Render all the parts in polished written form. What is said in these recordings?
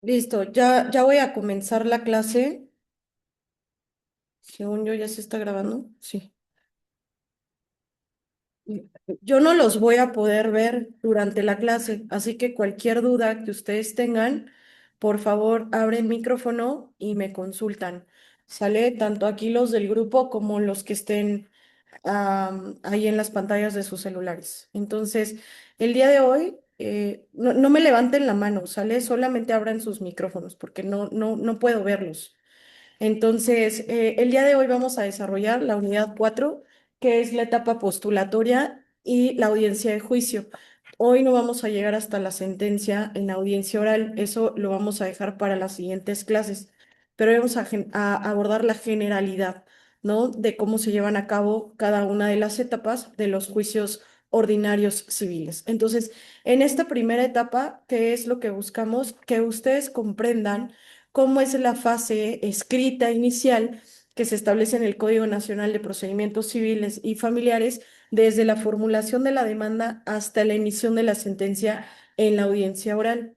Listo, ya voy a comenzar la clase. Según yo ya se está grabando. Sí. Yo no los voy a poder ver durante la clase, así que cualquier duda que ustedes tengan, por favor, abren micrófono y me consultan. Sale tanto aquí los del grupo como los que estén ahí en las pantallas de sus celulares. Entonces, el día de hoy, no me levanten la mano, ¿sale? Solamente abran sus micrófonos porque no puedo verlos. Entonces, el día de hoy vamos a desarrollar la unidad 4, que es la etapa postulatoria y la audiencia de juicio. Hoy no vamos a llegar hasta la sentencia en la audiencia oral, eso lo vamos a dejar para las siguientes clases, pero hoy vamos a abordar la generalidad, ¿no? De cómo se llevan a cabo cada una de las etapas de los juicios ordinarios civiles. Entonces, en esta primera etapa, ¿qué es lo que buscamos? Que ustedes comprendan cómo es la fase escrita inicial que se establece en el Código Nacional de Procedimientos Civiles y Familiares desde la formulación de la demanda hasta la emisión de la sentencia en la audiencia oral.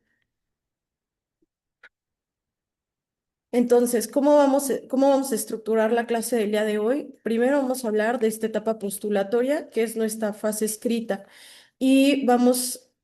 Entonces, cómo vamos a estructurar la clase del día de hoy? Primero vamos a hablar de esta etapa postulatoria, que es nuestra fase escrita. Y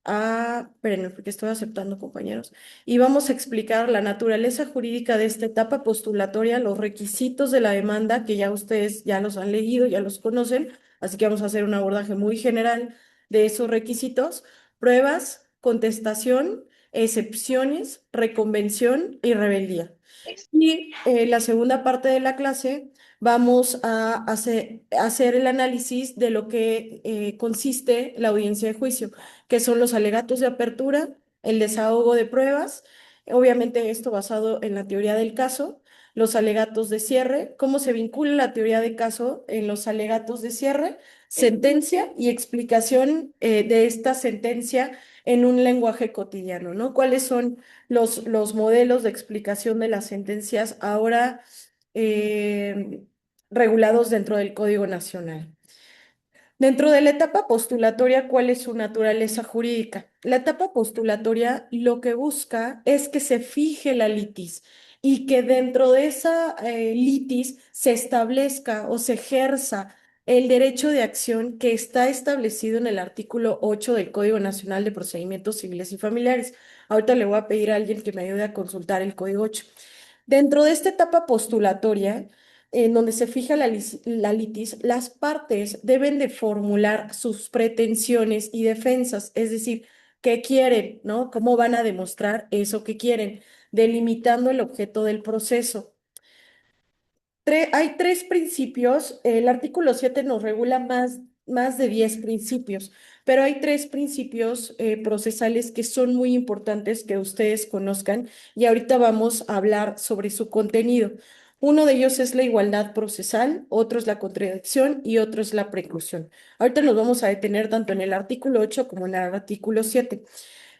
espérenme, porque estoy aceptando, compañeros, y vamos a explicar la naturaleza jurídica de esta etapa postulatoria, los requisitos de la demanda, que ya ustedes ya los han leído, ya los conocen, así que vamos a hacer un abordaje muy general de esos requisitos, pruebas, contestación, excepciones, reconvención y rebeldía. Y la segunda parte de la clase vamos a hacer el análisis de lo que consiste la audiencia de juicio, que son los alegatos de apertura, el desahogo de pruebas, obviamente esto basado en la teoría del caso, los alegatos de cierre, cómo se vincula la teoría de caso en los alegatos de cierre, sentencia y explicación de esta sentencia en un lenguaje cotidiano, ¿no? ¿Cuáles son los modelos de explicación de las sentencias ahora eh, regulados dentro del Código Nacional? Dentro de la etapa postulatoria, ¿cuál es su naturaleza jurídica? La etapa postulatoria lo que busca es que se fije la litis y que dentro de esa litis se establezca o se ejerza el derecho de acción que está establecido en el artículo 8 del Código Nacional de Procedimientos Civiles y Familiares. Ahorita le voy a pedir a alguien que me ayude a consultar el Código 8. Dentro de esta etapa postulatoria, en donde se fija la litis, las partes deben de formular sus pretensiones y defensas, es decir, qué quieren, ¿no? ¿Cómo van a demostrar eso que quieren? Delimitando el objeto del proceso. Hay tres principios, el artículo 7 nos regula más de 10 principios, pero hay tres principios procesales que son muy importantes que ustedes conozcan y ahorita vamos a hablar sobre su contenido. Uno de ellos es la igualdad procesal, otro es la contradicción y otro es la preclusión. Ahorita nos vamos a detener tanto en el artículo 8 como en el artículo 7,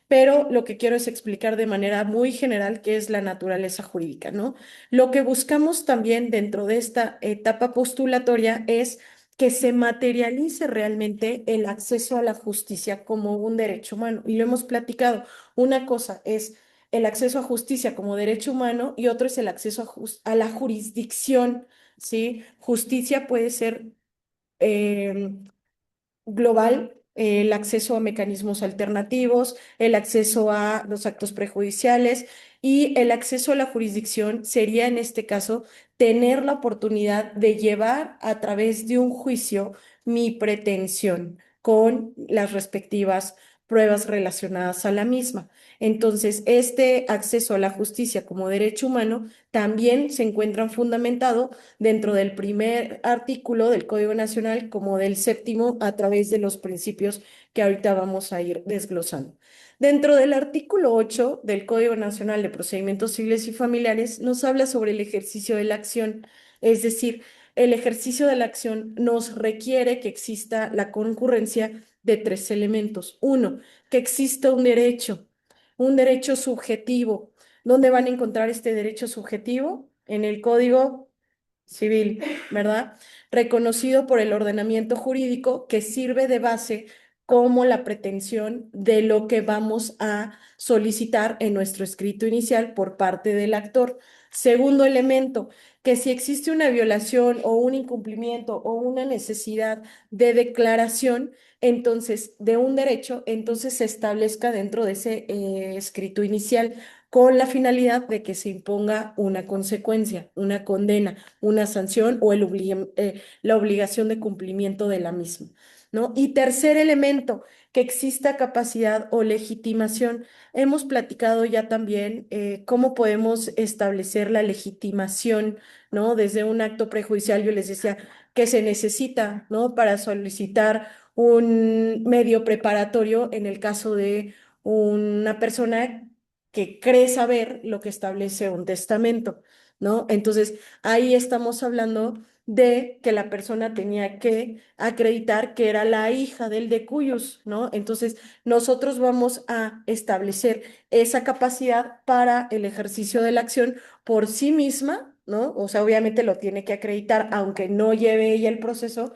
pero lo que quiero es explicar de manera muy general qué es la naturaleza jurídica, ¿no? Lo que buscamos también dentro de esta etapa postulatoria es que se materialice realmente el acceso a la justicia como un derecho humano. Y lo hemos platicado. Una cosa es el acceso a justicia como derecho humano y otro es el acceso a la jurisdicción, ¿sí? Justicia puede ser eh, global, el acceso a mecanismos alternativos, el acceso a los actos prejudiciales y el acceso a la jurisdicción sería en este caso tener la oportunidad de llevar a través de un juicio mi pretensión con las respectivas pruebas relacionadas a la misma. Entonces, este acceso a la justicia como derecho humano también se encuentra fundamentado dentro del primer artículo del Código Nacional como del séptimo a través de los principios que ahorita vamos a ir desglosando. Dentro del artículo 8 del Código Nacional de Procedimientos Civiles y Familiares nos habla sobre el ejercicio de la acción, es decir, el ejercicio de la acción nos requiere que exista la concurrencia de tres elementos. Uno, que exista un derecho subjetivo. ¿Dónde van a encontrar este derecho subjetivo? En el Código Civil, ¿verdad? Reconocido por el ordenamiento jurídico que sirve de base como la pretensión de lo que vamos a solicitar en nuestro escrito inicial por parte del actor. Segundo elemento, que si existe una violación o un incumplimiento o una necesidad de declaración, entonces, de un derecho, entonces se establezca dentro de ese escrito inicial con la finalidad de que se imponga una consecuencia, una condena, una sanción o la obligación de cumplimiento de la misma, ¿no? Y tercer elemento, que exista capacidad o legitimación. Hemos platicado ya también cómo podemos establecer la legitimación, ¿no? Desde un acto prejudicial, yo les decía que se necesita, ¿no? Para solicitar un medio preparatorio en el caso de una persona que cree saber lo que establece un testamento, ¿no? Entonces, ahí estamos hablando de que la persona tenía que acreditar que era la hija del de cuyos, ¿no? Entonces, nosotros vamos a establecer esa capacidad para el ejercicio de la acción por sí misma, ¿no? O sea, obviamente lo tiene que acreditar, aunque no lleve ella el proceso,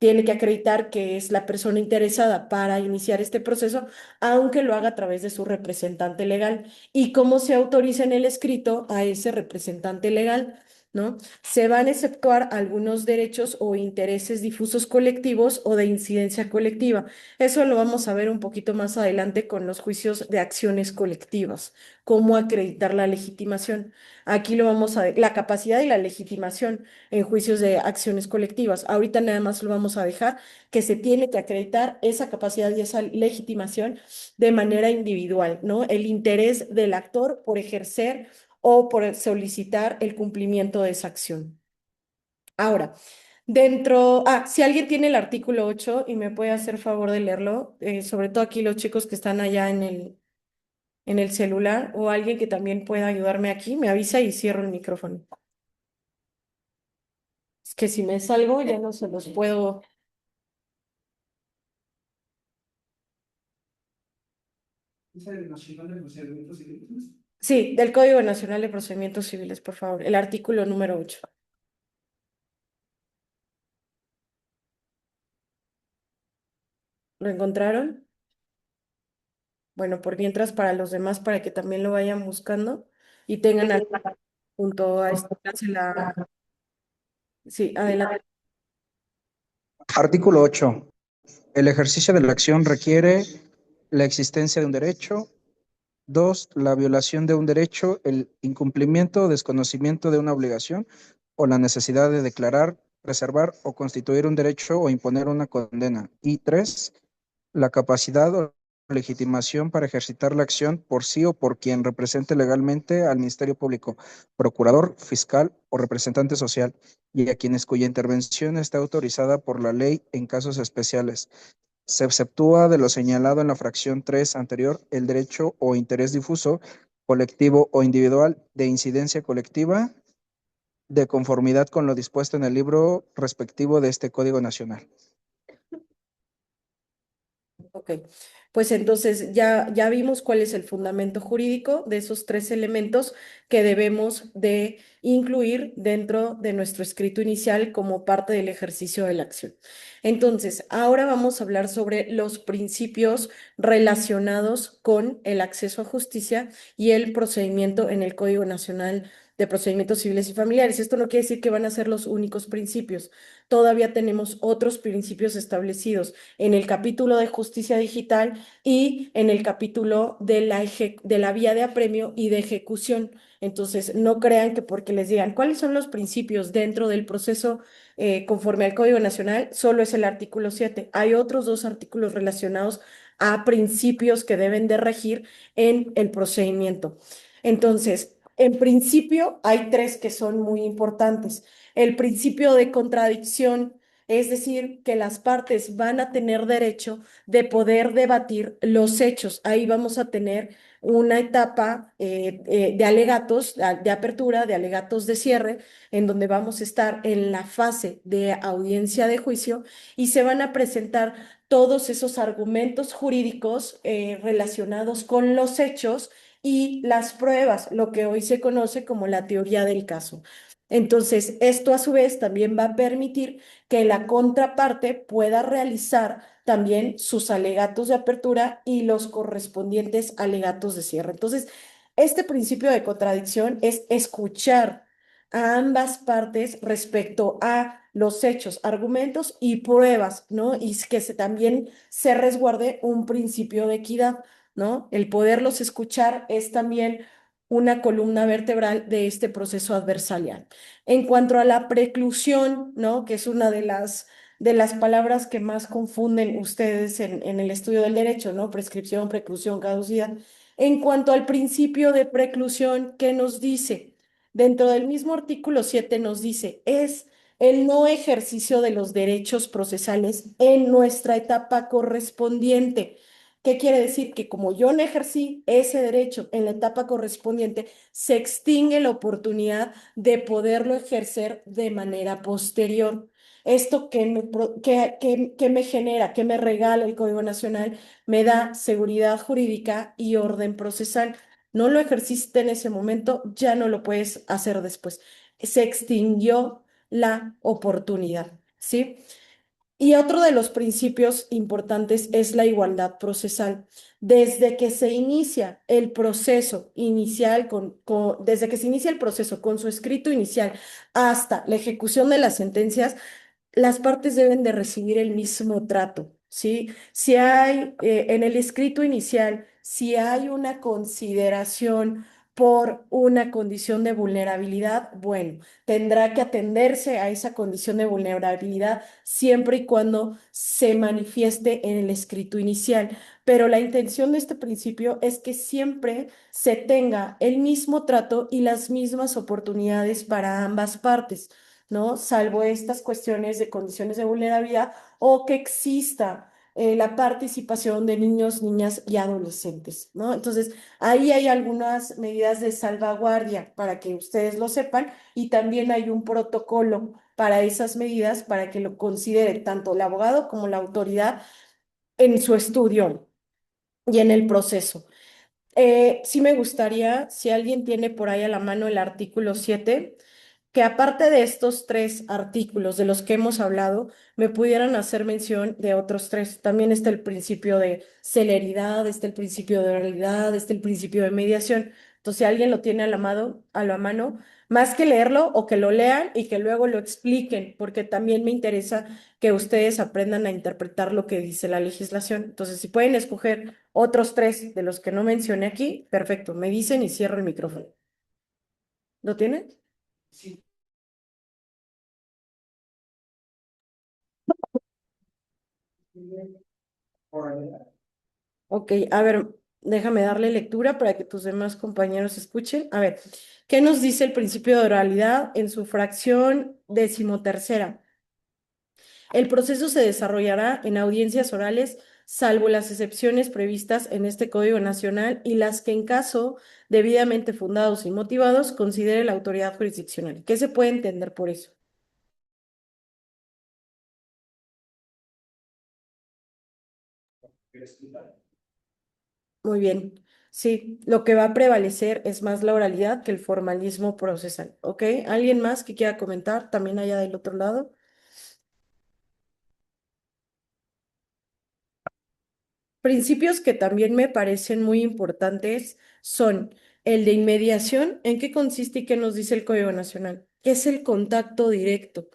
tiene que acreditar que es la persona interesada para iniciar este proceso, aunque lo haga a través de su representante legal. ¿Y cómo se autoriza en el escrito a ese representante legal? ¿No? Se van a exceptuar algunos derechos o intereses difusos colectivos o de incidencia colectiva. Eso lo vamos a ver un poquito más adelante con los juicios de acciones colectivas, cómo acreditar la legitimación. Aquí lo vamos a ver, la capacidad y la legitimación en juicios de acciones colectivas. Ahorita nada más lo vamos a dejar que se tiene que acreditar esa capacidad y esa legitimación de manera individual, ¿no? El interés del actor por ejercer o por solicitar el cumplimiento de esa acción. Ahora, si alguien tiene el artículo 8 y me puede hacer favor de leerlo, sobre todo aquí los chicos que están allá en el celular o alguien que también pueda ayudarme aquí, me avisa y cierro el micrófono. Es que si me salgo ya no se los puedo. Sí, del Código Nacional de Procedimientos Civiles, por favor, el artículo número 8. ¿Lo encontraron? Bueno, por mientras para los demás, para que también lo vayan buscando y tengan junto a esta clase la... Sí, adelante. Artículo 8. El ejercicio de la acción requiere la existencia de un derecho. 2. La violación de un derecho, el incumplimiento o desconocimiento de una obligación o la necesidad de declarar, preservar o constituir un derecho o imponer una condena. Y 3. La capacidad o legitimación para ejercitar la acción por sí o por quien represente legalmente al Ministerio Público, procurador, fiscal o representante social, y a quienes cuya intervención está autorizada por la ley en casos especiales. Se exceptúa de lo señalado en la fracción 3 anterior el derecho o interés difuso, colectivo o individual de incidencia colectiva, de conformidad con lo dispuesto en el libro respectivo de este Código Nacional. Ok, pues entonces ya vimos cuál es el fundamento jurídico de esos tres elementos que debemos de incluir dentro de nuestro escrito inicial como parte del ejercicio de la acción. Entonces, ahora vamos a hablar sobre los principios relacionados con el acceso a justicia y el procedimiento en el Código Nacional de Procedimientos Civiles y Familiares. Esto no quiere decir que van a ser los únicos principios. Todavía tenemos otros principios establecidos en el capítulo de justicia digital y en el capítulo de de la vía de apremio y de ejecución. Entonces, no crean que porque les digan cuáles son los principios dentro del proceso conforme al Código Nacional, solo es el artículo 7. Hay otros dos artículos relacionados a principios que deben de regir en el procedimiento. Entonces, en principio, hay tres que son muy importantes. El principio de contradicción, es decir, que las partes van a tener derecho de poder debatir los hechos. Ahí vamos a tener una etapa de alegatos, de apertura, de alegatos de cierre, en donde vamos a estar en la fase de audiencia de juicio y se van a presentar todos esos argumentos jurídicos relacionados con los hechos y las pruebas, lo que hoy se conoce como la teoría del caso. Entonces, esto a su vez también va a permitir que la contraparte pueda realizar también sus alegatos de apertura y los correspondientes alegatos de cierre. Entonces, este principio de contradicción es escuchar a ambas partes respecto a los hechos, argumentos y pruebas, ¿no? Y que también se resguarde un principio de equidad, ¿no? El poderlos escuchar es también una columna vertebral de este proceso adversarial. En cuanto a la preclusión, ¿no? Que es una de las palabras que más confunden ustedes en el estudio del derecho, ¿no? Prescripción, preclusión, caducidad. En cuanto al principio de preclusión, ¿qué nos dice? Dentro del mismo artículo 7 nos dice, es el no ejercicio de los derechos procesales en nuestra etapa correspondiente. ¿Qué quiere decir? Que como yo no ejercí ese derecho en la etapa correspondiente, se extingue la oportunidad de poderlo ejercer de manera posterior. Esto que me genera, que me regala el Código Nacional, me da seguridad jurídica y orden procesal. No lo ejerciste en ese momento, ya no lo puedes hacer después. Se extinguió la oportunidad, ¿sí? Y otro de los principios importantes es la igualdad procesal. Desde que se inicia el proceso inicial, desde que se inicia el proceso con su escrito inicial hasta la ejecución de las sentencias, las partes deben de recibir el mismo trato, ¿sí? Si hay en el escrito inicial, si hay una consideración por una condición de vulnerabilidad, bueno, tendrá que atenderse a esa condición de vulnerabilidad siempre y cuando se manifieste en el escrito inicial. Pero la intención de este principio es que siempre se tenga el mismo trato y las mismas oportunidades para ambas partes, ¿no? Salvo estas cuestiones de condiciones de vulnerabilidad o que exista la participación de niños, niñas y adolescentes, ¿no? Entonces, ahí hay algunas medidas de salvaguardia para que ustedes lo sepan y también hay un protocolo para esas medidas para que lo considere tanto el abogado como la autoridad en su estudio y en el proceso. Sí me gustaría, si alguien tiene por ahí a la mano el artículo 7, que aparte de estos tres artículos de los que hemos hablado, me pudieran hacer mención de otros tres. También está el principio de celeridad, está el principio de oralidad, está el principio de mediación. Entonces, si alguien lo tiene a la mano, más que leerlo o que lo lean y que luego lo expliquen, porque también me interesa que ustedes aprendan a interpretar lo que dice la legislación. Entonces, si pueden escoger otros tres de los que no mencioné aquí, perfecto, me dicen y cierro el micrófono. ¿Lo tienen? Ok, a ver, déjame darle lectura para que tus demás compañeros escuchen. A ver, ¿qué nos dice el principio de oralidad en su fracción decimotercera? El proceso se desarrollará en audiencias orales, salvo las excepciones previstas en este Código Nacional y las que en caso debidamente fundados y motivados considere la autoridad jurisdiccional. ¿Qué se puede entender por eso? Muy bien. Sí, lo que va a prevalecer es más la oralidad que el formalismo procesal. ¿Ok? ¿Alguien más que quiera comentar también allá del otro lado? Principios que también me parecen muy importantes son el de inmediación. ¿En qué consiste y qué nos dice el Código Nacional? ¿Qué es el contacto directo?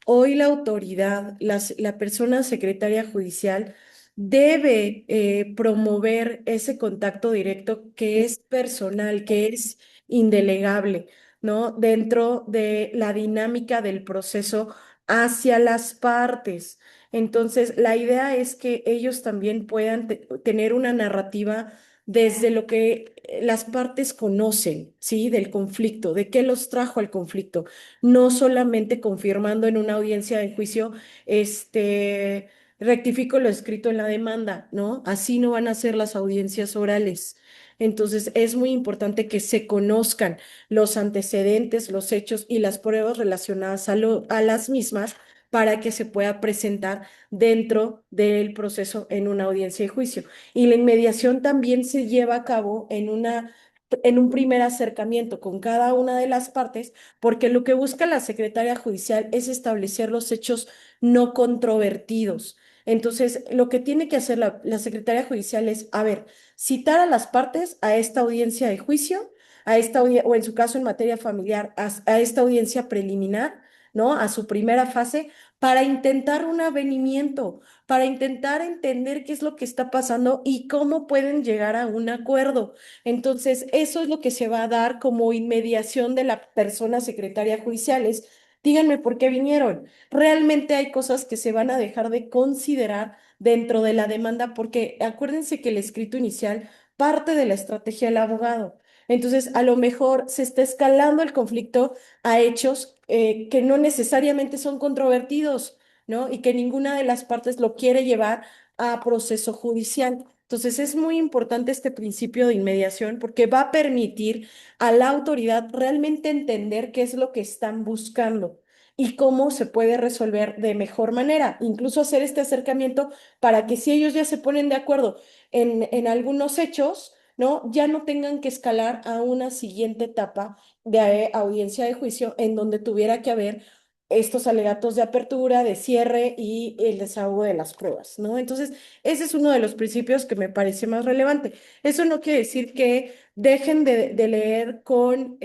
Hoy la autoridad, la persona secretaria judicial, debe promover ese contacto directo que es personal, que es indelegable, ¿no? Dentro de la dinámica del proceso hacia las partes. Entonces, la idea es que ellos también puedan tener una narrativa desde lo que las partes conocen, ¿sí? Del conflicto, de qué los trajo al conflicto, no solamente confirmando en una audiencia de juicio, rectifico lo escrito en la demanda, ¿no? Así no van a ser las audiencias orales. Entonces, es muy importante que se conozcan los antecedentes, los hechos y las pruebas relacionadas a las mismas para que se pueda presentar dentro del proceso en una audiencia de juicio. Y la inmediación también se lleva a cabo en una en un primer acercamiento con cada una de las partes, porque lo que busca la secretaria judicial es establecer los hechos no controvertidos. Entonces, lo que tiene que hacer la secretaria judicial es, a ver, citar a las partes a esta audiencia de juicio, o en su caso en materia familiar, a esta audiencia preliminar, ¿no? A su primera fase, para intentar un avenimiento, para intentar entender qué es lo que está pasando y cómo pueden llegar a un acuerdo. Entonces, eso es lo que se va a dar como inmediación de la persona secretaria judicial. Díganme por qué vinieron. Realmente hay cosas que se van a dejar de considerar dentro de la demanda, porque acuérdense que el escrito inicial parte de la estrategia del abogado. Entonces, a lo mejor se está escalando el conflicto a hechos que no necesariamente son controvertidos, ¿no? Y que ninguna de las partes lo quiere llevar a proceso judicial. Entonces, es muy importante este principio de inmediación porque va a permitir a la autoridad realmente entender qué es lo que están buscando y cómo se puede resolver de mejor manera. Incluso hacer este acercamiento para que si ellos ya se ponen de acuerdo en algunos hechos, ¿no? Ya no tengan que escalar a una siguiente etapa de audiencia de juicio en donde tuviera que haber estos alegatos de apertura, de cierre y el desahogo de las pruebas, ¿no? Entonces, ese es uno de los principios que me parece más relevante. Eso no quiere decir que dejen de leer con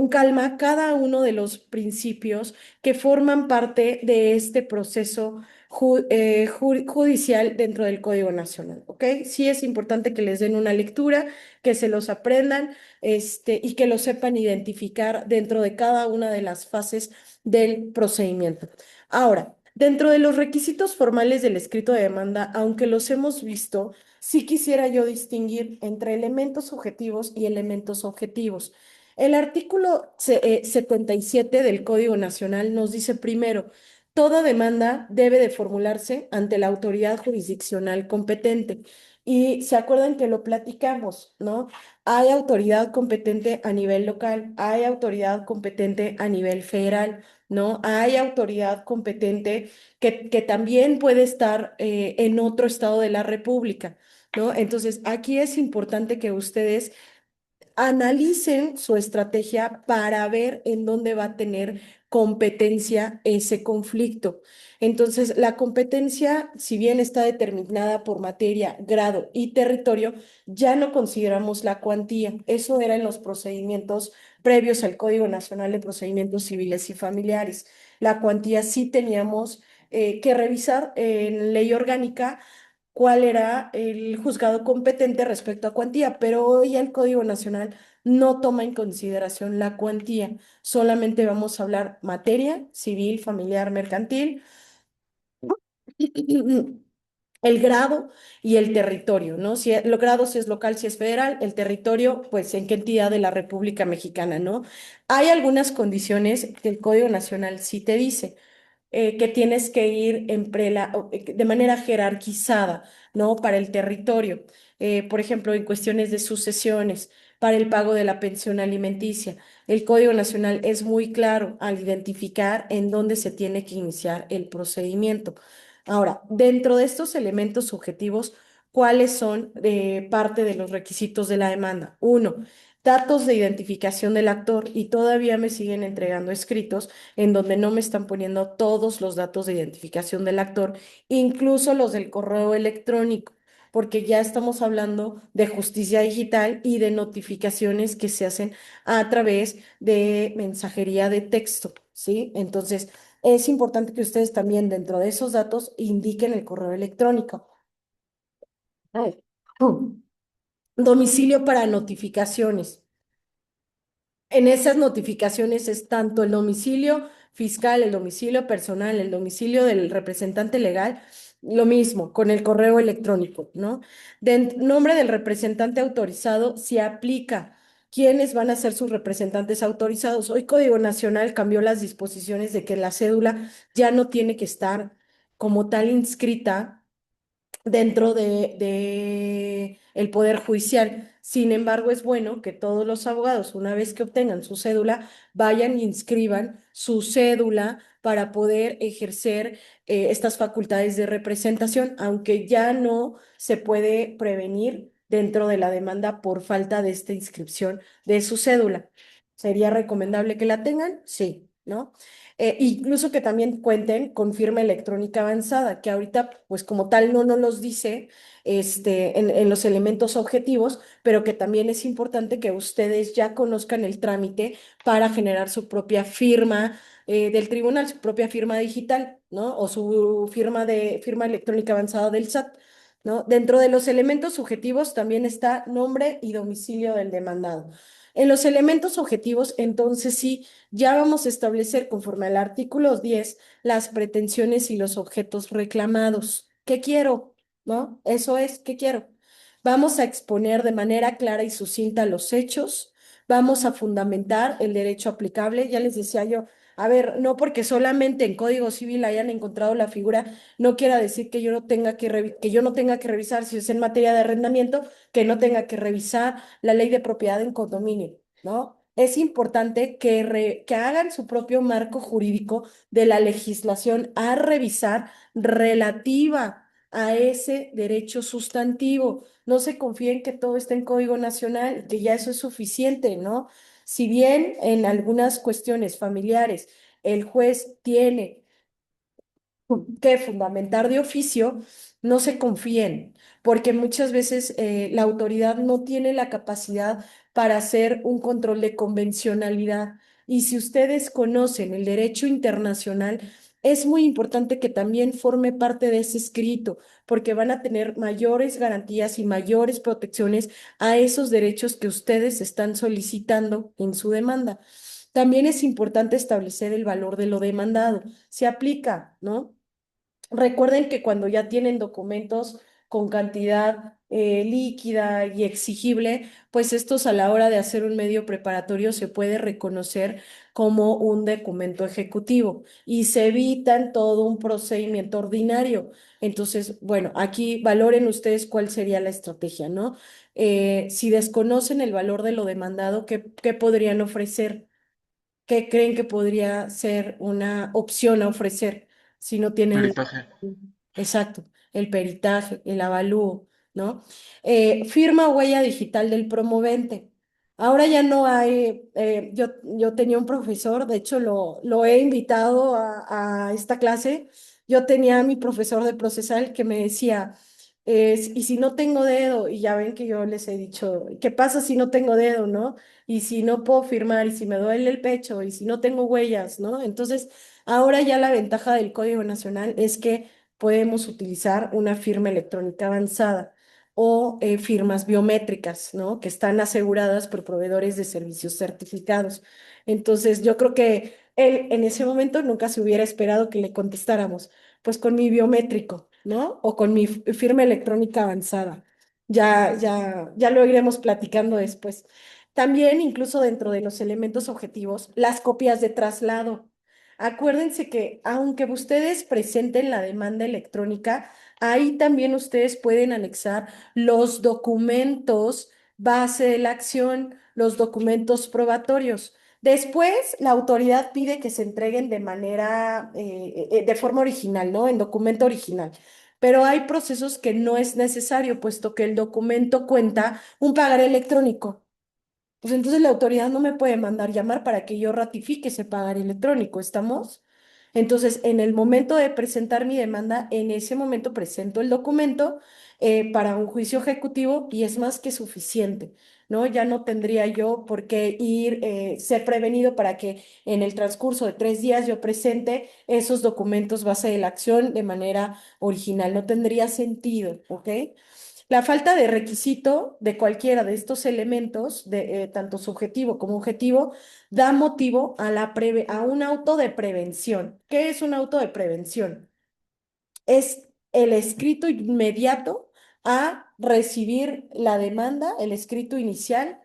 calma cada uno de los principios que forman parte de este proceso judicial dentro del Código Nacional, ¿ok? Sí es importante que les den una lectura, que se los aprendan, y que lo sepan identificar dentro de cada una de las fases del procedimiento. Ahora, dentro de los requisitos formales del escrito de demanda, aunque los hemos visto, sí quisiera yo distinguir entre elementos subjetivos y elementos objetivos. El artículo 77 del Código Nacional nos dice primero, toda demanda debe de formularse ante la autoridad jurisdiccional competente. Y se acuerdan que lo platicamos, ¿no? Hay autoridad competente a nivel local, hay autoridad competente a nivel federal, ¿no? Hay autoridad competente que también puede estar en otro estado de la República, ¿no? Entonces, aquí es importante que ustedes analicen su estrategia para ver en dónde va a tener competencia ese conflicto. Entonces, la competencia, si bien está determinada por materia, grado y territorio, ya no consideramos la cuantía. Eso era en los procedimientos previos al Código Nacional de Procedimientos Civiles y Familiares. La cuantía sí teníamos que revisar en ley orgánica cuál era el juzgado competente respecto a cuantía, pero hoy el Código Nacional no toma en consideración la cuantía, solamente vamos a hablar materia, civil, familiar, mercantil, el grado y el territorio, ¿no? Si el grado si es local, si es federal, el territorio, pues en qué entidad de la República Mexicana, ¿no? Hay algunas condiciones que el Código Nacional sí te dice que tienes que ir de manera jerarquizada, ¿no? Para el territorio. Por ejemplo, en cuestiones de sucesiones, para el pago de la pensión alimenticia. El Código Nacional es muy claro al identificar en dónde se tiene que iniciar el procedimiento. Ahora, dentro de estos elementos subjetivos, ¿cuáles son parte de los requisitos de la demanda? Uno, datos de identificación del actor y todavía me siguen entregando escritos en donde no me están poniendo todos los datos de identificación del actor, incluso los del correo electrónico, porque ya estamos hablando de justicia digital y de notificaciones que se hacen a través de mensajería de texto, ¿sí? Entonces, es importante que ustedes también dentro de esos datos indiquen el correo electrónico. Ay. Domicilio para notificaciones. En esas notificaciones es tanto el domicilio fiscal, el domicilio personal, el domicilio del representante legal, lo mismo con el correo electrónico, ¿no? De nombre del representante autorizado se aplica quiénes van a ser sus representantes autorizados. Hoy Código Nacional cambió las disposiciones de que la cédula ya no tiene que estar como tal inscrita dentro de el Poder Judicial. Sin embargo, es bueno que todos los abogados, una vez que obtengan su cédula, vayan e inscriban su cédula para poder ejercer estas facultades de representación, aunque ya no se puede prevenir dentro de la demanda por falta de esta inscripción de su cédula. ¿Sería recomendable que la tengan? Sí, ¿no? Incluso que también cuenten con firma electrónica avanzada, que ahorita, pues como tal, no nos los dice en los elementos objetivos, pero que también es importante que ustedes ya conozcan el trámite para generar su propia firma del tribunal, su propia firma digital, ¿no? O su firma electrónica avanzada del SAT, ¿no? Dentro de los elementos subjetivos también está nombre y domicilio del demandado. En los elementos objetivos, entonces sí, ya vamos a establecer conforme al artículo 10 las pretensiones y los objetos reclamados. ¿Qué quiero? ¿No? Eso es, ¿qué quiero? Vamos a exponer de manera clara y sucinta los hechos, vamos a fundamentar el derecho aplicable. Ya les decía yo, a ver, no porque solamente en Código Civil hayan encontrado la figura, no quiera decir que yo no tenga que yo no tenga que revisar, si es en materia de arrendamiento, que no tenga que revisar la ley de propiedad en condominio, ¿no? Es importante que hagan su propio marco jurídico de la legislación a revisar relativa a ese derecho sustantivo. No se confíen que todo está en Código Nacional, que ya eso es suficiente, ¿no? Si bien en algunas cuestiones familiares el juez tiene que fundamentar de oficio, no se confíen, porque muchas veces la autoridad no tiene la capacidad para hacer un control de convencionalidad. Y si ustedes conocen el derecho internacional, es muy importante que también forme parte de ese escrito, porque van a tener mayores garantías y mayores protecciones a esos derechos que ustedes están solicitando en su demanda. También es importante establecer el valor de lo demandado. Se aplica, ¿no? Recuerden que cuando ya tienen documentos con cantidad líquida y exigible, pues estos a la hora de hacer un medio preparatorio se puede reconocer como un documento ejecutivo y se evitan todo un procedimiento ordinario. Entonces, bueno, aquí valoren ustedes cuál sería la estrategia, ¿no? Si desconocen el valor de lo demandado, ¿qué podrían ofrecer? ¿Qué creen que podría ser una opción a ofrecer si no tienen Peritaje. exacto, el peritaje, el avalúo, ¿no? Firma o huella digital del promovente. Ahora ya no hay, yo tenía un profesor, de hecho lo he invitado a esta clase, yo tenía a mi profesor de procesal que me decía, y si no tengo dedo, y ya ven que yo les he dicho, ¿qué pasa si no tengo dedo, no? Y si no puedo firmar, y si me duele el pecho, y si no tengo huellas, ¿no? Entonces, ahora ya la ventaja del Código Nacional es que podemos utilizar una firma electrónica avanzada o firmas biométricas, ¿no? Que están aseguradas por proveedores de servicios certificados. Entonces, yo creo que él en ese momento nunca se hubiera esperado que le contestáramos, pues con mi biométrico, ¿no? O con mi firma electrónica avanzada. Ya lo iremos platicando después. También, incluso dentro de los elementos objetivos, las copias de traslado. Acuérdense que aunque ustedes presenten la demanda electrónica, ahí también ustedes pueden anexar los documentos base de la acción, los documentos probatorios. Después, la autoridad pide que se entreguen de forma original, ¿no? En documento original. Pero hay procesos que no es necesario, puesto que el documento cuenta un pagaré electrónico. Pues entonces la autoridad no me puede mandar llamar para que yo ratifique ese pagar electrónico, ¿estamos? Entonces, en el momento de presentar mi demanda, en ese momento presento el documento para un juicio ejecutivo y es más que suficiente, ¿no? Ya no tendría yo por qué ser prevenido para que en el transcurso de 3 días yo presente esos documentos base de la acción de manera original. No tendría sentido, ¿ok? La falta de requisito de cualquiera de estos elementos, tanto subjetivo como objetivo, da motivo a un auto de prevención. ¿Qué es un auto de prevención? Es el escrito inmediato a recibir la demanda, el escrito inicial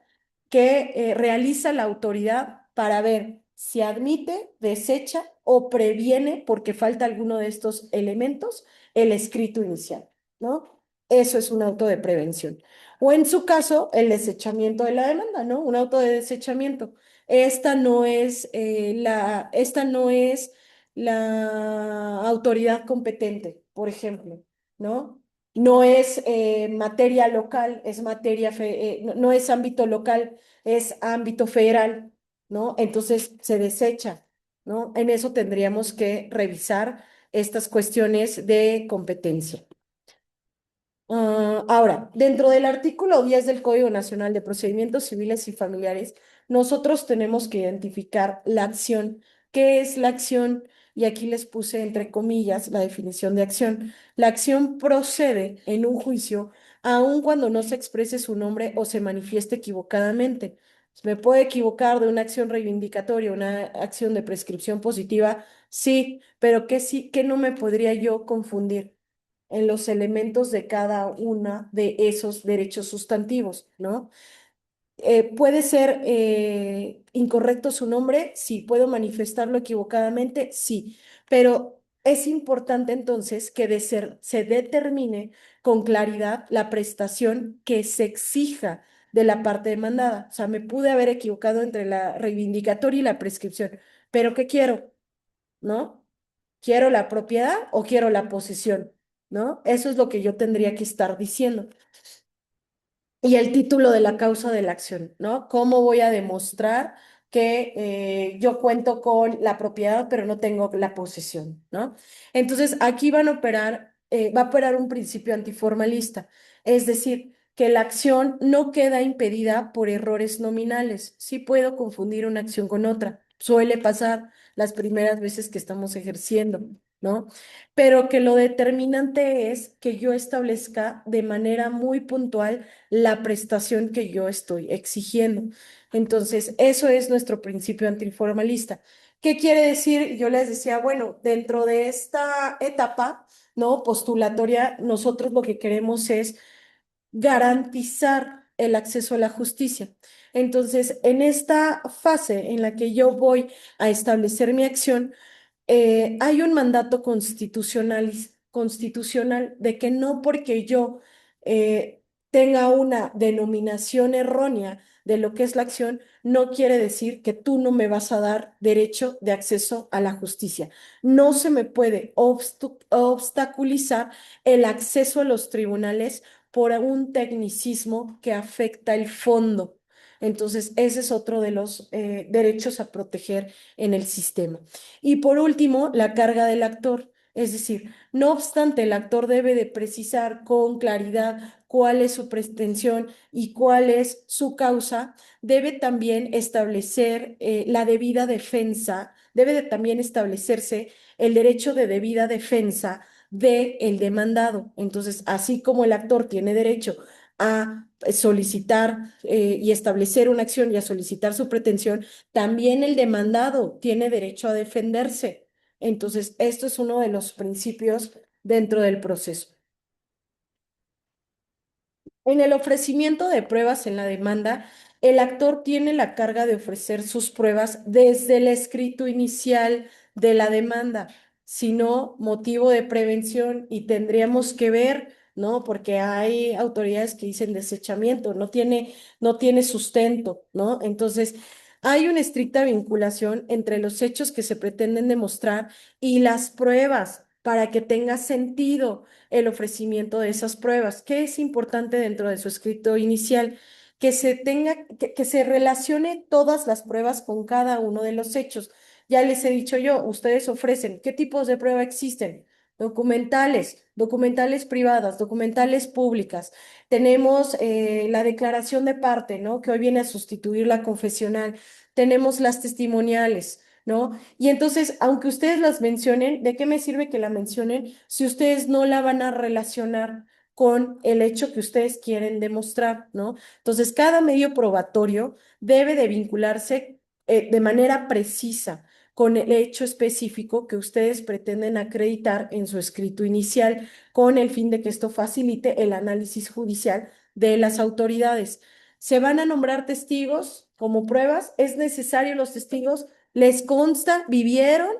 que realiza la autoridad para ver si admite, desecha o previene, porque falta alguno de estos elementos, el escrito inicial, ¿no? Eso es un auto de prevención. O en su caso, el desechamiento de la demanda, ¿no? Un auto de desechamiento. Esta no es la autoridad competente, por ejemplo, ¿no? No es materia local, es no es ámbito local, es ámbito federal, ¿no? Entonces se desecha, ¿no? En eso tendríamos que revisar estas cuestiones de competencia. Ahora, dentro del artículo 10 del Código Nacional de Procedimientos Civiles y Familiares, nosotros tenemos que identificar la acción. ¿Qué es la acción? Y aquí les puse entre comillas la definición de acción. La acción procede en un juicio aun cuando no se exprese su nombre o se manifieste equivocadamente. ¿Me puedo equivocar de una acción reivindicatoria, una acción de prescripción positiva? Sí, pero ¿qué sí, qué no me podría yo confundir en los elementos de cada una de esos derechos sustantivos, ¿no? ¿Puede ser incorrecto su nombre? Sí. ¿Puedo manifestarlo equivocadamente? Sí. Pero es importante entonces que se determine con claridad la prestación que se exija de la parte demandada. O sea, me pude haber equivocado entre la reivindicatoria y la prescripción, pero ¿qué quiero? ¿No? ¿Quiero la propiedad o quiero la posesión? ¿No? Eso es lo que yo tendría que estar diciendo. Y el título de la causa de la acción, ¿no? ¿Cómo voy a demostrar que yo cuento con la propiedad, pero no tengo la posesión, ¿no? Entonces, aquí va a operar un principio antiformalista, es decir, que la acción no queda impedida por errores nominales. Sí puedo confundir una acción con otra, suele pasar las primeras veces que estamos ejerciendo, ¿no? Pero que lo determinante es que yo establezca de manera muy puntual la prestación que yo estoy exigiendo. Entonces, eso es nuestro principio antiformalista. ¿Qué quiere decir? Yo les decía, bueno, dentro de esta etapa, ¿no? Postulatoria, nosotros lo que queremos es garantizar el acceso a la justicia. Entonces, en esta fase en la que yo voy a establecer mi acción, hay un mandato constitucional de que no porque yo tenga una denominación errónea de lo que es la acción, no quiere decir que tú no me vas a dar derecho de acceso a la justicia. No se me puede obstaculizar el acceso a los tribunales por un tecnicismo que afecta el fondo. Entonces, ese es otro de los derechos a proteger en el sistema. Y por último, la carga del actor. Es decir, no obstante, el actor debe de precisar con claridad cuál es su pretensión y cuál es su causa, debe también establecer la debida defensa, debe de también establecerse el derecho de debida defensa del demandado. Entonces, así como el actor tiene derecho a solicitar y establecer una acción y a solicitar su pretensión, también el demandado tiene derecho a defenderse. Entonces, esto es uno de los principios dentro del proceso. En el ofrecimiento de pruebas en la demanda, el actor tiene la carga de ofrecer sus pruebas desde el escrito inicial de la demanda, sino motivo de prevención y tendríamos que ver, ¿no? Porque hay autoridades que dicen desechamiento, no tiene sustento, ¿no? Entonces, hay una estricta vinculación entre los hechos que se pretenden demostrar y las pruebas para que tenga sentido el ofrecimiento de esas pruebas. ¿Qué es importante dentro de su escrito inicial? Que se relacione todas las pruebas con cada uno de los hechos. Ya les he dicho yo, ustedes ofrecen, ¿qué tipos de prueba existen? Documentales, documentales privadas, documentales públicas. Tenemos la declaración de parte, ¿no? Que hoy viene a sustituir la confesional. Tenemos las testimoniales, ¿no? Y entonces, aunque ustedes las mencionen, ¿de qué me sirve que la mencionen si ustedes no la van a relacionar con el hecho que ustedes quieren demostrar, ¿no? Entonces, cada medio probatorio debe de vincularse de manera precisa con el hecho específico que ustedes pretenden acreditar en su escrito inicial, con el fin de que esto facilite el análisis judicial de las autoridades. ¿Se van a nombrar testigos como pruebas? ¿Es necesario los testigos? ¿Les consta? ¿Vivieron?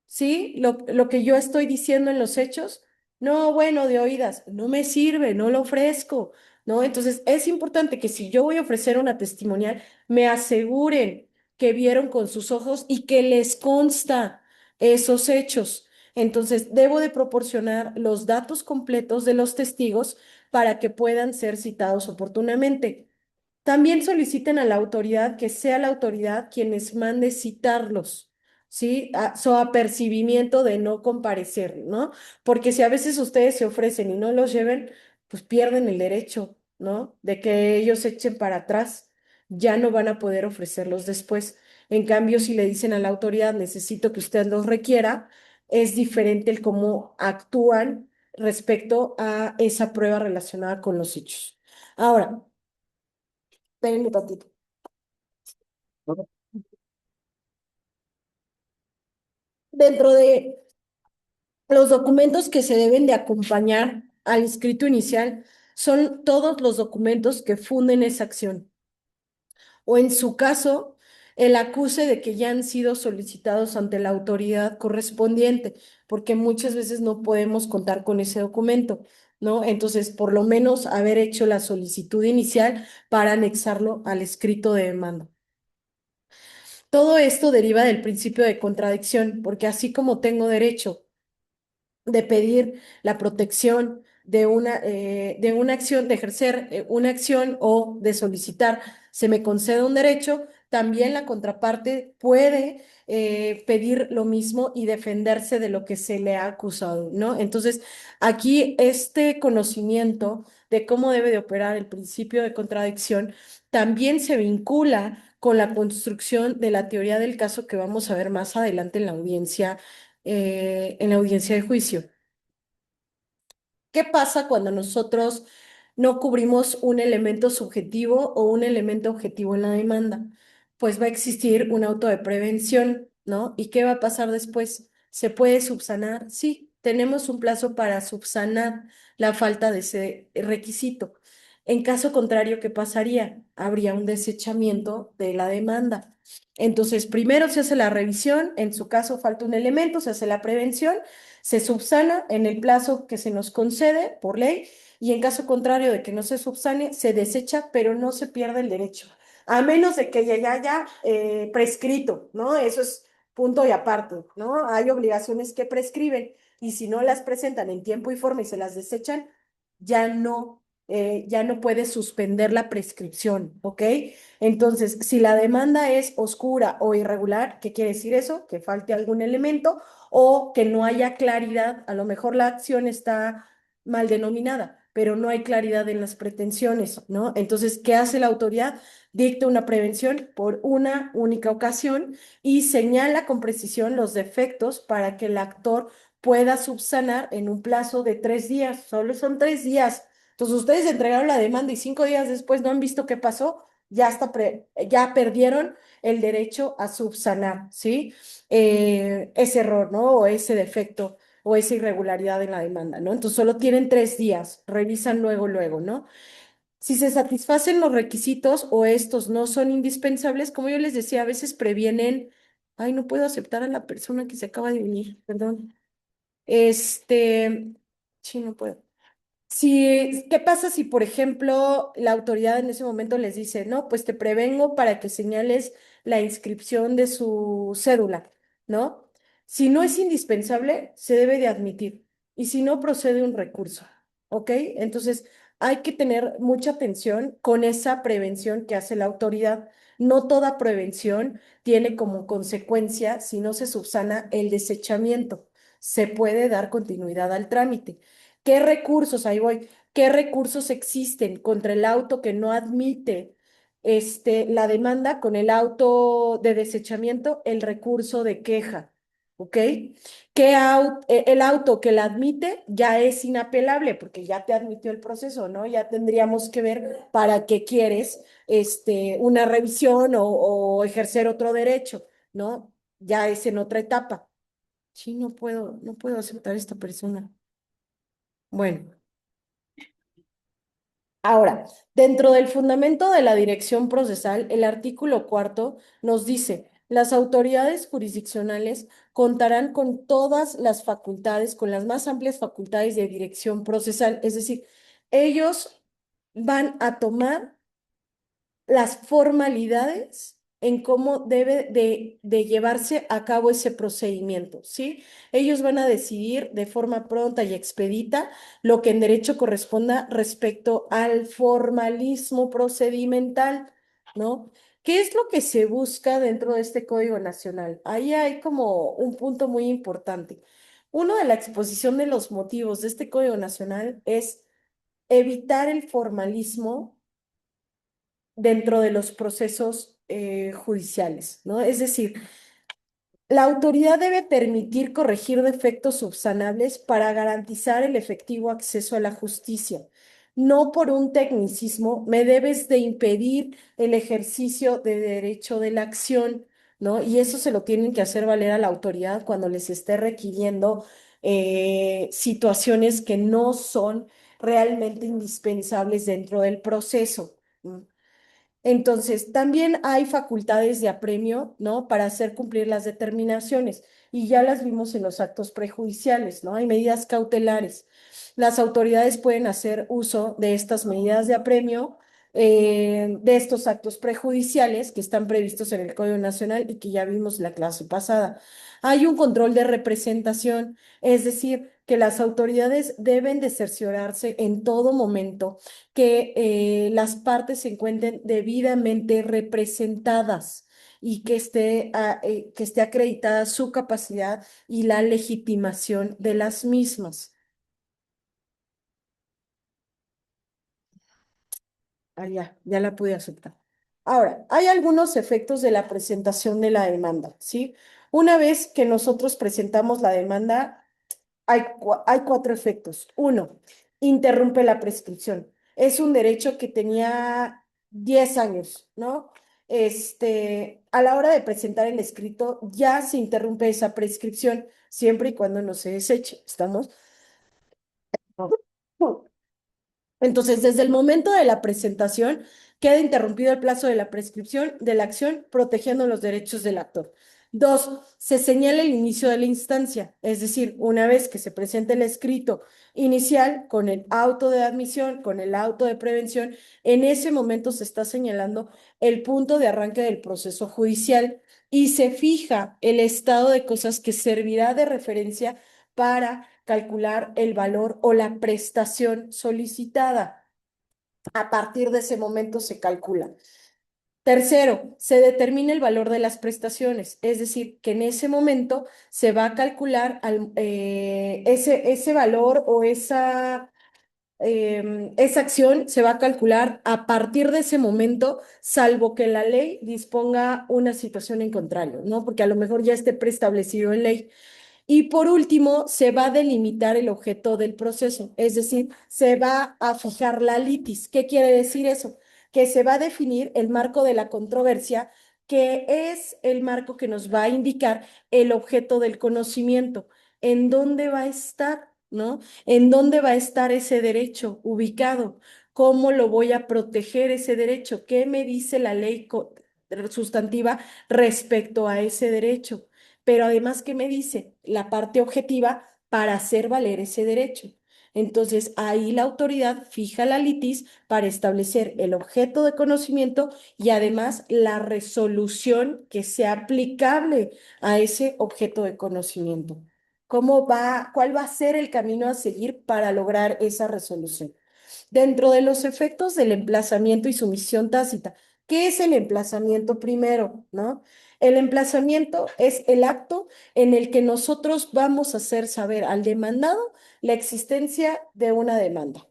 ¿Sí? Lo que yo estoy diciendo en los hechos. No, bueno, de oídas, no me sirve, no lo ofrezco, ¿no? Entonces, es importante que si yo voy a ofrecer una testimonial, me aseguren que vieron con sus ojos y que les consta esos hechos. Entonces, debo de proporcionar los datos completos de los testigos para que puedan ser citados oportunamente. También soliciten a la autoridad que sea la autoridad quienes mande citarlos, ¿sí? So apercibimiento de no comparecer, ¿no? Porque si a veces ustedes se ofrecen y no los lleven, pues pierden el derecho, ¿no? De que ellos se echen para atrás, ya no van a poder ofrecerlos después. En cambio, si le dicen a la autoridad, necesito que usted los requiera, es diferente el cómo actúan respecto a esa prueba relacionada con los hechos. Ahora, espérenme tantito. Dentro de los documentos que se deben de acompañar al escrito inicial son todos los documentos que funden esa acción. O en su caso, el acuse de que ya han sido solicitados ante la autoridad correspondiente, porque muchas veces no podemos contar con ese documento, ¿no? Entonces, por lo menos haber hecho la solicitud inicial para anexarlo al escrito de demanda. Todo esto deriva del principio de contradicción, porque así como tengo derecho de pedir la protección de una acción, de ejercer una acción o de solicitar, se me concede un derecho, también la contraparte puede pedir lo mismo y defenderse de lo que se le ha acusado, ¿no? Entonces, aquí este conocimiento de cómo debe de operar el principio de contradicción también se vincula con la construcción de la teoría del caso que vamos a ver más adelante en la audiencia de juicio. ¿Qué pasa cuando nosotros no cubrimos un elemento subjetivo o un elemento objetivo en la demanda? Pues va a existir un auto de prevención, ¿no? ¿Y qué va a pasar después? ¿Se puede subsanar? Sí, tenemos un plazo para subsanar la falta de ese requisito. En caso contrario, ¿qué pasaría? Habría un desechamiento de la demanda. Entonces, primero se hace la revisión, en su caso falta un elemento, se hace la prevención, se subsana en el plazo que se nos concede por ley y en caso contrario de que no se subsane, se desecha, pero no se pierde el derecho, a menos de que ya haya prescrito, ¿no? Eso es punto y aparte, ¿no? Hay obligaciones que prescriben y si no las presentan en tiempo y forma y se las desechan, ya no puede suspender la prescripción, ¿ok? Entonces, si la demanda es oscura o irregular, ¿qué quiere decir eso? Que falte algún elemento o que no haya claridad, a lo mejor la acción está mal denominada, pero no hay claridad en las pretensiones, ¿no? Entonces, ¿qué hace la autoridad? Dicta una prevención por una única ocasión y señala con precisión los defectos para que el actor pueda subsanar en un plazo de 3 días. Solo son 3 días. Entonces, ustedes entregaron la demanda y 5 días después no han visto qué pasó, ya perdieron el derecho a subsanar, ¿sí? Ese error, ¿no? O ese defecto o esa irregularidad en la demanda, ¿no? Entonces solo tienen 3 días, revisan luego, ¿no? Si se satisfacen los requisitos o estos no son indispensables, como yo les decía, a veces previenen, ay, no puedo aceptar a la persona que se acaba de venir, perdón. Este, sí, no puedo. Si, ¿qué pasa si, por ejemplo, la autoridad en ese momento les dice, no, pues te prevengo para que señales la inscripción de su cédula, ¿no? Si no es indispensable, se debe de admitir. Y si no, procede un recurso, ¿ok? Entonces, hay que tener mucha atención con esa prevención que hace la autoridad. No toda prevención tiene como consecuencia, si no se subsana, el desechamiento. Se puede dar continuidad al trámite. ¿Qué recursos, ahí voy, qué recursos existen contra el auto que no admite la demanda con el auto de desechamiento, el recurso de queja? ¿Ok? El auto que la admite ya es inapelable porque ya te admitió el proceso, ¿no? Ya tendríamos que ver para qué quieres una revisión o ejercer otro derecho, ¿no? Ya es en otra etapa. Sí, no puedo aceptar a esta persona. Bueno. Ahora, dentro del fundamento de la dirección procesal, el artículo cuarto nos dice, las autoridades jurisdiccionales contarán con todas las facultades, con las más amplias facultades de dirección procesal, es decir, ellos van a tomar las formalidades en cómo debe de llevarse a cabo ese procedimiento, ¿sí? Ellos van a decidir de forma pronta y expedita lo que en derecho corresponda respecto al formalismo procedimental, ¿no? ¿Qué es lo que se busca dentro de este Código Nacional? Ahí hay como un punto muy importante. Uno de la exposición de los motivos de este Código Nacional es evitar el formalismo dentro de los procesos judiciales, ¿no? Es decir, la autoridad debe permitir corregir defectos subsanables para garantizar el efectivo acceso a la justicia. No por un tecnicismo me debes de impedir el ejercicio de derecho de la acción, ¿no? Y eso se lo tienen que hacer valer a la autoridad cuando les esté requiriendo situaciones que no son realmente indispensables dentro del proceso. ¿No? Entonces, también hay facultades de apremio, ¿no? Para hacer cumplir las determinaciones y ya las vimos en los actos prejudiciales, ¿no? Hay medidas cautelares. Las autoridades pueden hacer uso de estas medidas de apremio, de estos actos prejudiciales que están previstos en el Código Nacional y que ya vimos la clase pasada. Hay un control de representación, es decir, que las autoridades deben de cerciorarse en todo momento que las partes se encuentren debidamente representadas y que esté acreditada su capacidad y la legitimación de las mismas. Ah, ya la pude aceptar. Ahora, hay algunos efectos de la presentación de la demanda, ¿sí? Una vez que nosotros presentamos la demanda, hay cuatro efectos. Uno, interrumpe la prescripción. Es un derecho que tenía 10 años, ¿no? A la hora de presentar el escrito, ya se interrumpe esa prescripción, siempre y cuando no se deseche. ¿Estamos? Entonces, desde el momento de la presentación, queda interrumpido el plazo de la prescripción de la acción, protegiendo los derechos del actor. Dos, se señala el inicio de la instancia, es decir, una vez que se presente el escrito inicial con el auto de admisión, con el auto de prevención, en ese momento se está señalando el punto de arranque del proceso judicial y se fija el estado de cosas que servirá de referencia para calcular el valor o la prestación solicitada. A partir de ese momento se calcula. Tercero, se determina el valor de las prestaciones, es decir, que en ese momento se va a calcular ese valor o esa acción se va a calcular a partir de ese momento, salvo que la ley disponga una situación en contrario, ¿no? Porque a lo mejor ya esté preestablecido en ley. Y por último, se va a delimitar el objeto del proceso, es decir, se va a fijar la litis. ¿Qué quiere decir eso? Que se va a definir el marco de la controversia, que es el marco que nos va a indicar el objeto del conocimiento, en dónde va a estar, ¿no? En dónde va a estar ese derecho ubicado, cómo lo voy a proteger ese derecho, qué me dice la ley sustantiva respecto a ese derecho, pero además, ¿qué me dice? La parte objetiva para hacer valer ese derecho. Entonces, ahí la autoridad fija la litis para establecer el objeto de conocimiento y además la resolución que sea aplicable a ese objeto de conocimiento. ¿Cuál va a ser el camino a seguir para lograr esa resolución? Dentro de los efectos del emplazamiento y sumisión tácita, ¿qué es el emplazamiento primero, no? El emplazamiento es el acto en el que nosotros vamos a hacer saber al demandado la existencia de una demanda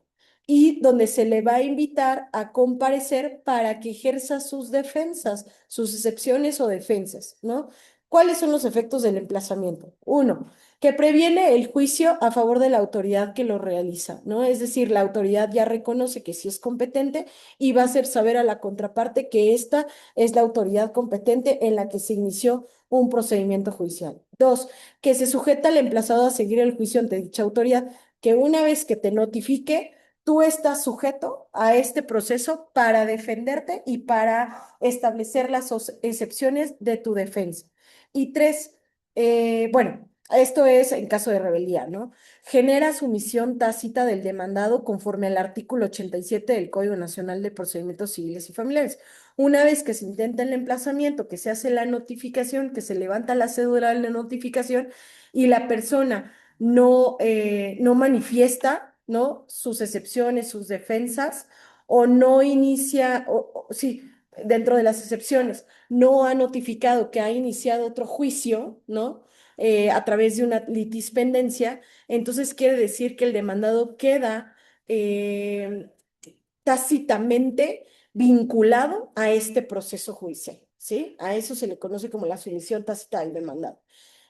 y donde se le va a invitar a comparecer para que ejerza sus defensas, sus excepciones o defensas, ¿no? ¿Cuáles son los efectos del emplazamiento? Uno, que previene el juicio a favor de la autoridad que lo realiza, ¿no? Es decir, la autoridad ya reconoce que sí es competente y va a hacer saber a la contraparte que esta es la autoridad competente en la que se inició un procedimiento judicial. Dos, que se sujeta al emplazado a seguir el juicio ante dicha autoridad, que una vez que te notifique, tú estás sujeto a este proceso para defenderte y para establecer las excepciones de tu defensa. Y tres, bueno, esto es en caso de rebeldía, ¿no? Genera sumisión tácita del demandado conforme al artículo 87 del Código Nacional de Procedimientos Civiles y Familiares. Una vez que se intenta el emplazamiento, que se hace la notificación, que se levanta la cédula de la notificación y la persona no manifiesta, ¿no? Sus excepciones, sus defensas, o no inicia, sí, dentro de las excepciones, no ha notificado que ha iniciado otro juicio, ¿no? A través de una litispendencia, entonces quiere decir que el demandado queda eh, tácitamente vinculado a este proceso judicial, ¿sí? A eso se le conoce como la sumisión tácita del demandado.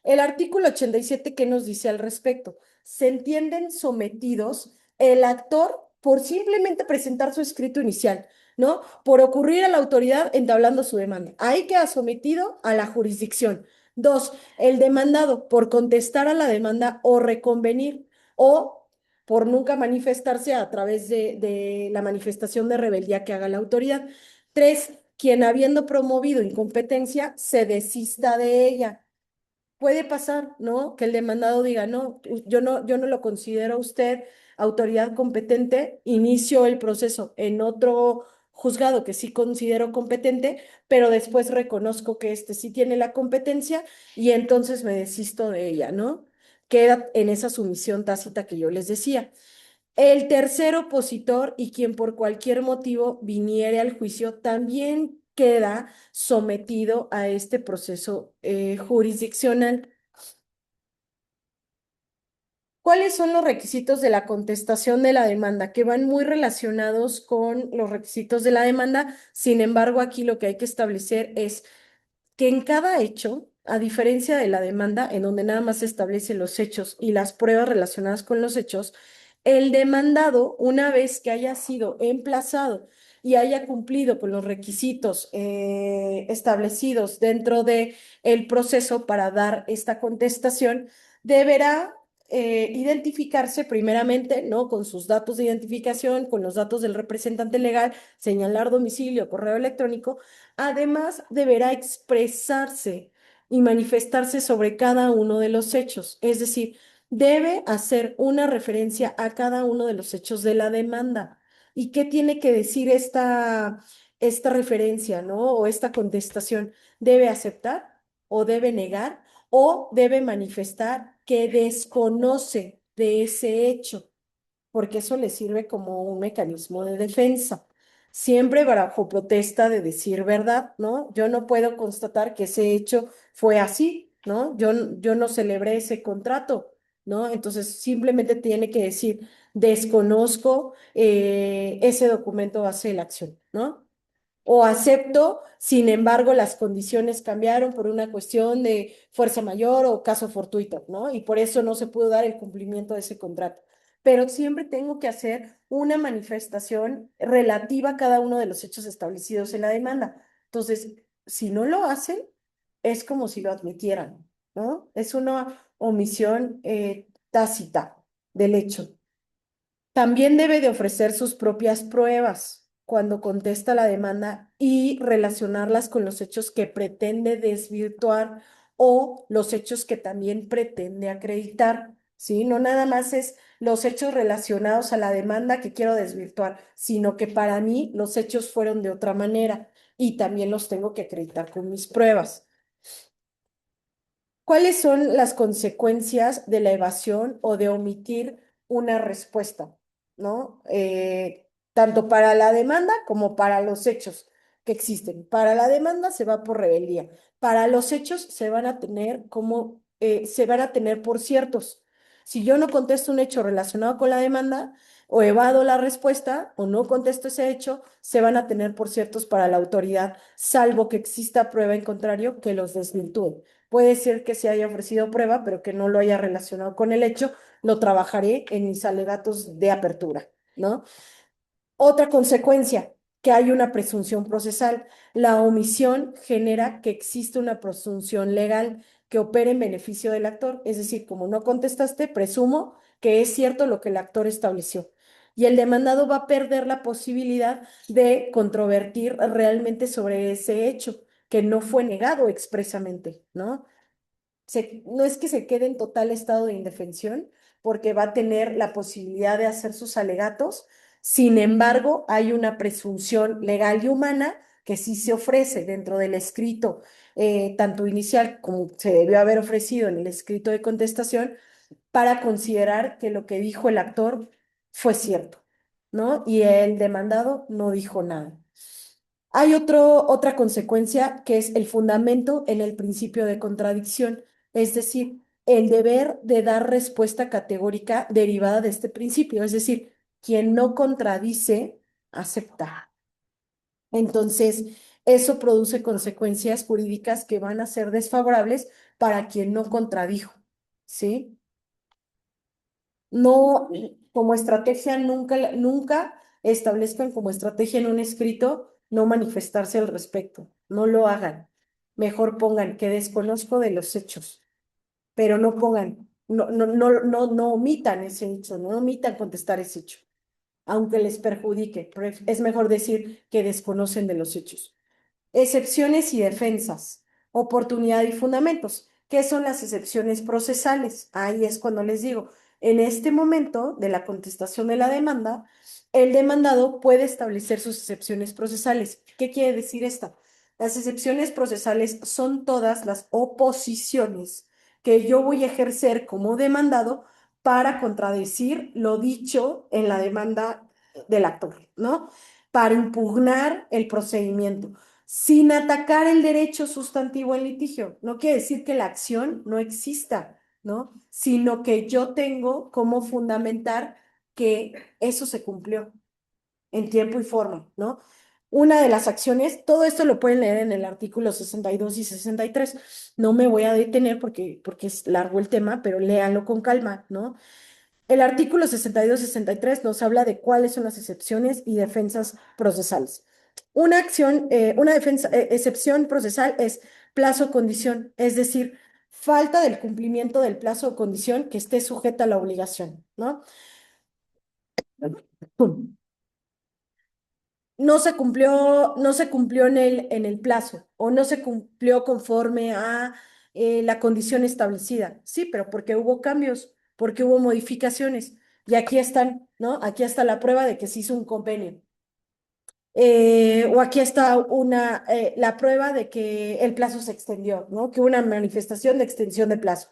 El artículo 87, ¿qué nos dice al respecto? Se entienden sometidos el actor por simplemente presentar su escrito inicial, ¿no? Por ocurrir a la autoridad entablando su demanda. Ahí queda sometido a la jurisdicción. Dos, el demandado por contestar a la demanda o reconvenir o por nunca manifestarse a través de la manifestación de rebeldía que haga la autoridad. Tres, quien habiendo promovido incompetencia se desista de ella. Puede pasar, ¿no? Que el demandado diga, no, yo no lo considero a usted autoridad competente, inicio el proceso en otro juzgado que sí considero competente, pero después reconozco que este sí tiene la competencia y entonces me desisto de ella, ¿no? Queda en esa sumisión tácita que yo les decía. El tercer opositor y quien por cualquier motivo viniere al juicio también queda sometido a este proceso jurisdiccional. ¿Cuáles son los requisitos de la contestación de la demanda? Que van muy relacionados con los requisitos de la demanda. Sin embargo, aquí lo que hay que establecer es que en cada hecho, a diferencia de la demanda, en donde nada más se establecen los hechos y las pruebas relacionadas con los hechos, el demandado, una vez que haya sido emplazado y haya cumplido con los requisitos establecidos dentro de el proceso para dar esta contestación, deberá identificarse primeramente, ¿no? Con sus datos de identificación, con los datos del representante legal, señalar domicilio, correo electrónico. Además, deberá expresarse y manifestarse sobre cada uno de los hechos, es decir, debe hacer una referencia a cada uno de los hechos de la demanda. ¿Y qué tiene que decir esta referencia, ¿no? O esta contestación? ¿Debe aceptar o debe negar o debe manifestar que desconoce de ese hecho? Porque eso le sirve como un mecanismo de defensa. Siempre bajo protesta de decir verdad, ¿no? Yo no puedo constatar que ese hecho fue así, ¿no? Yo no celebré ese contrato, ¿no? Entonces simplemente tiene que decir, desconozco ese documento base de la acción, ¿no? O acepto, sin embargo, las condiciones cambiaron por una cuestión de fuerza mayor o caso fortuito, ¿no? Y por eso no se pudo dar el cumplimiento de ese contrato. Pero siempre tengo que hacer una manifestación relativa a cada uno de los hechos establecidos en la demanda. Entonces, si no lo hacen, es como si lo admitieran, ¿no? Es una omisión tácita del hecho. También debe de ofrecer sus propias pruebas cuando contesta la demanda y relacionarlas con los hechos que pretende desvirtuar o los hechos que también pretende acreditar, ¿sí? No nada más es los hechos relacionados a la demanda que quiero desvirtuar, sino que para mí los hechos fueron de otra manera y también los tengo que acreditar con mis pruebas. ¿Cuáles son las consecuencias de la evasión o de omitir una respuesta? ¿No? Tanto para la demanda como para los hechos que existen. Para la demanda se va por rebeldía. Para los hechos se van a tener por ciertos. Si yo no contesto un hecho relacionado con la demanda, o evado la respuesta, o no contesto ese hecho, se van a tener por ciertos para la autoridad, salvo que exista prueba en contrario que los desvirtúe. Puede ser que se haya ofrecido prueba, pero que no lo haya relacionado con el hecho, lo trabajaré en mis alegatos de apertura, ¿no? Otra consecuencia, que hay una presunción procesal. La omisión genera que existe una presunción legal que opere en beneficio del actor. Es decir, como no contestaste, presumo que es cierto lo que el actor estableció. Y el demandado va a perder la posibilidad de controvertir realmente sobre ese hecho, que no fue negado expresamente, ¿no? No es que se quede en total estado de indefensión, porque va a tener la posibilidad de hacer sus alegatos. Sin embargo, hay una presunción legal y humana que sí se ofrece dentro del escrito, tanto inicial como se debió haber ofrecido en el escrito de contestación, para considerar que lo que dijo el actor fue cierto, ¿no? Y el demandado no dijo nada. Hay otra consecuencia que es el fundamento en el principio de contradicción, es decir, el deber de dar respuesta categórica derivada de este principio, es decir, quien no contradice, acepta. Entonces, eso produce consecuencias jurídicas que van a ser desfavorables para quien no contradijo, ¿sí? No, como estrategia, nunca establezcan como estrategia en un escrito no manifestarse al respecto. No lo hagan. Mejor pongan que desconozco de los hechos, pero no pongan, no omitan ese hecho, no omitan contestar ese hecho, aunque les perjudique. Es mejor decir que desconocen de los hechos. Excepciones y defensas, oportunidad y fundamentos. ¿Qué son las excepciones procesales? Ahí es cuando les digo, en este momento de la contestación de la demanda, el demandado puede establecer sus excepciones procesales. ¿Qué quiere decir esta? Las excepciones procesales son todas las oposiciones que yo voy a ejercer como demandado para contradecir lo dicho en la demanda del actor, ¿no? Para impugnar el procedimiento sin atacar el derecho sustantivo en litigio. No quiere decir que la acción no exista, ¿no? Sino que yo tengo cómo fundamentar que eso se cumplió en tiempo y forma, ¿no? Una de las acciones, todo esto lo pueden leer en el artículo 62 y 63. No me voy a detener porque es largo el tema, pero léanlo con calma, ¿no? El artículo 62-63 nos habla de cuáles son las excepciones y defensas procesales. Una excepción procesal es plazo o condición, es decir, falta del cumplimiento del plazo o condición que esté sujeta a la obligación, ¿no? No se cumplió en el plazo o no se cumplió conforme a la condición establecida. Sí, pero porque hubo cambios, porque hubo modificaciones. Y aquí están, ¿no? Aquí está la prueba de que se hizo un convenio. O aquí está la prueba de que el plazo se extendió, ¿no? Que hubo una manifestación de extensión de plazo.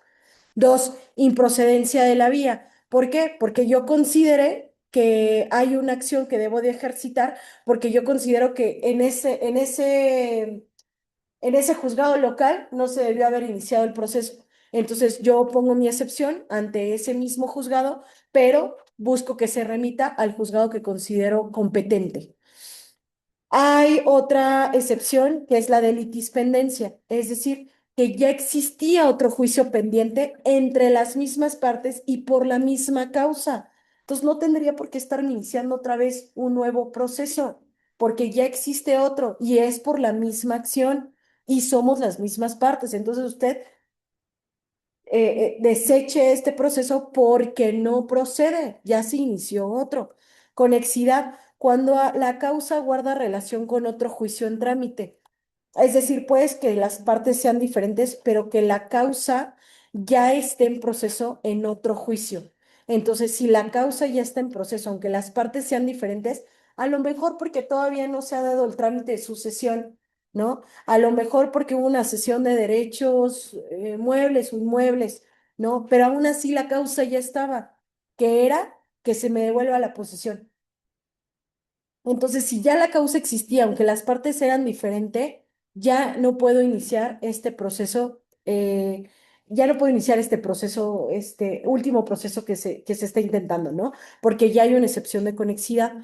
Dos, improcedencia de la vía. ¿Por qué? Porque yo consideré que hay una acción que debo de ejercitar, porque yo considero que en ese juzgado local no se debió haber iniciado el proceso. Entonces yo pongo mi excepción ante ese mismo juzgado, pero busco que se remita al juzgado que considero competente. Hay otra excepción que es la de litispendencia, es decir, que ya existía otro juicio pendiente entre las mismas partes y por la misma causa. Entonces no tendría por qué estar iniciando otra vez un nuevo proceso, porque ya existe otro y es por la misma acción y somos las mismas partes. Entonces usted deseche este proceso porque no procede, ya se inició otro. Conexidad, cuando la causa guarda relación con otro juicio en trámite. Es decir, pues que las partes sean diferentes, pero que la causa ya esté en proceso en otro juicio. Entonces, si la causa ya está en proceso, aunque las partes sean diferentes, a lo mejor porque todavía no se ha dado el trámite de sucesión, ¿no? A lo mejor porque hubo una cesión de derechos, muebles o inmuebles, ¿no? Pero aún así la causa ya estaba, que era que se me devuelva la posesión. Entonces, si ya la causa existía, aunque las partes eran diferentes, ya no puedo iniciar este proceso, este último proceso que se está intentando, ¿no? Porque ya hay una excepción de conexidad.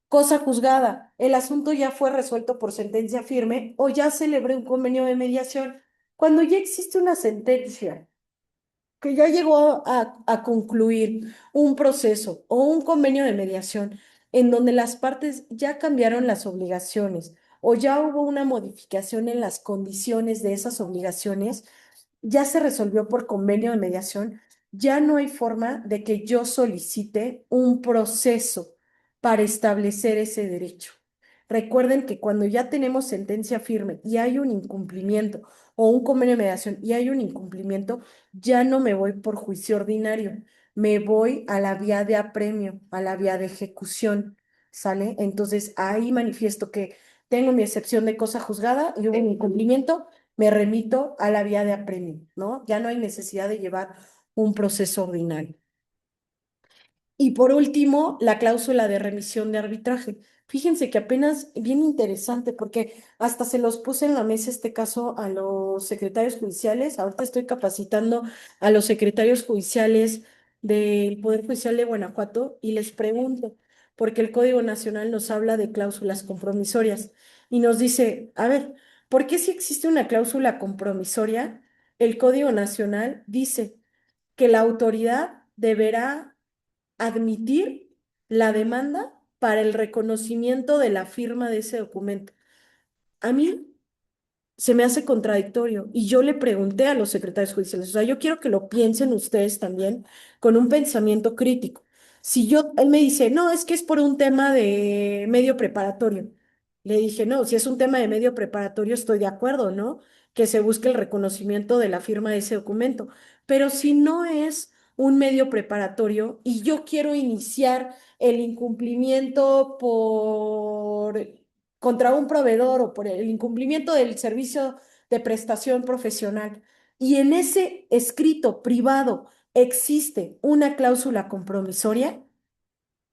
Cosa juzgada, el asunto ya fue resuelto por sentencia firme o ya celebré un convenio de mediación. Cuando ya existe una sentencia que ya llegó a concluir un proceso o un convenio de mediación en donde las partes ya cambiaron las obligaciones o ya hubo una modificación en las condiciones de esas obligaciones, ya se resolvió por convenio de mediación, ya no hay forma de que yo solicite un proceso para establecer ese derecho. Recuerden que cuando ya tenemos sentencia firme y hay un incumplimiento o un convenio de mediación y hay un incumplimiento, ya no me voy por juicio ordinario, me voy a la vía de apremio, a la vía de ejecución, ¿sale? Entonces ahí manifiesto que tengo mi excepción de cosa juzgada y hubo un incumplimiento, me remito a la vía de apremio, ¿no? Ya no hay necesidad de llevar un proceso ordinario. Y por último, la cláusula de remisión de arbitraje. Fíjense que apenas, bien interesante, porque hasta se los puse en la mesa este caso a los secretarios judiciales. Ahorita estoy capacitando a los secretarios judiciales del Poder Judicial de Guanajuato y les pregunto, porque el Código Nacional nos habla de cláusulas compromisorias y nos dice, a ver, ¿por qué si existe una cláusula compromisoria, el Código Nacional dice que la autoridad deberá admitir la demanda para el reconocimiento de la firma de ese documento? A mí se me hace contradictorio y yo le pregunté a los secretarios judiciales, o sea, yo quiero que lo piensen ustedes también con un pensamiento crítico. Si yo, él me dice, no, es que es por un tema de medio preparatorio. Le dije, no, si es un tema de medio preparatorio, estoy de acuerdo, ¿no? Que se busque el reconocimiento de la firma de ese documento. Pero si no es un medio preparatorio y yo quiero iniciar el incumplimiento por contra un proveedor o por el incumplimiento del servicio de prestación profesional, y en ese escrito privado existe una cláusula compromisoria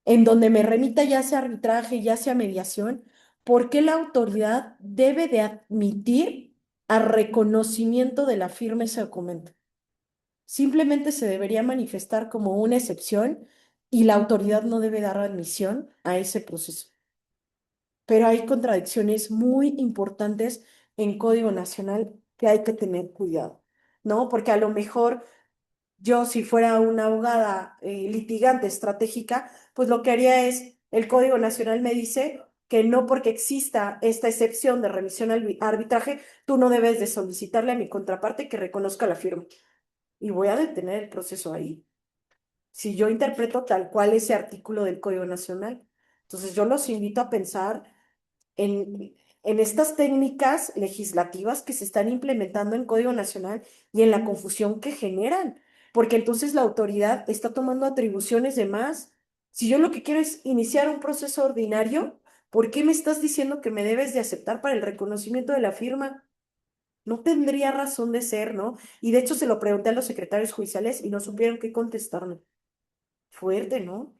en donde me remita ya sea arbitraje, ya sea mediación, ¿por qué la autoridad debe de admitir a reconocimiento de la firma ese documento? Simplemente se debería manifestar como una excepción y la autoridad no debe dar admisión a ese proceso. Pero hay contradicciones muy importantes en Código Nacional que hay que tener cuidado, ¿no? Porque a lo mejor yo, si fuera una abogada litigante estratégica, pues lo que haría es, el Código Nacional me dice que no porque exista esta excepción de remisión al arbitraje, tú no debes de solicitarle a mi contraparte que reconozca la firma. Y voy a detener el proceso ahí. Si yo interpreto tal cual ese artículo del Código Nacional. Entonces yo los invito a pensar en estas técnicas legislativas que se están implementando en Código Nacional y en la confusión que generan, porque entonces la autoridad está tomando atribuciones de más. Si yo lo que quiero es iniciar un proceso ordinario, ¿por qué me estás diciendo que me debes de aceptar para el reconocimiento de la firma? No tendría razón de ser, ¿no? Y de hecho se lo pregunté a los secretarios judiciales y no supieron qué contestarme. Fuerte, ¿no?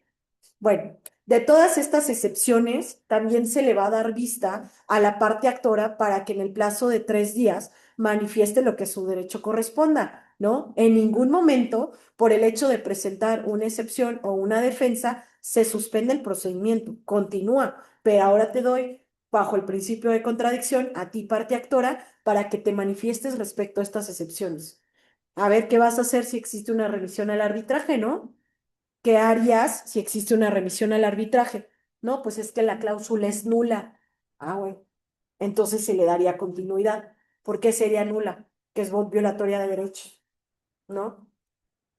Bueno, de todas estas excepciones, también se le va a dar vista a la parte actora para que en el plazo de 3 días manifieste lo que a su derecho corresponda, ¿no? En ningún momento, por el hecho de presentar una excepción o una defensa, se suspende el procedimiento, continúa, pero ahora te doy, bajo el principio de contradicción, a ti, parte actora, para que te manifiestes respecto a estas excepciones. A ver qué vas a hacer si existe una revisión al arbitraje, ¿no? ¿Qué harías si existe una remisión al arbitraje? No, pues es que la cláusula es nula. Ah, bueno, entonces se le daría continuidad. ¿Por qué sería nula? Que es violatoria de derechos, ¿no?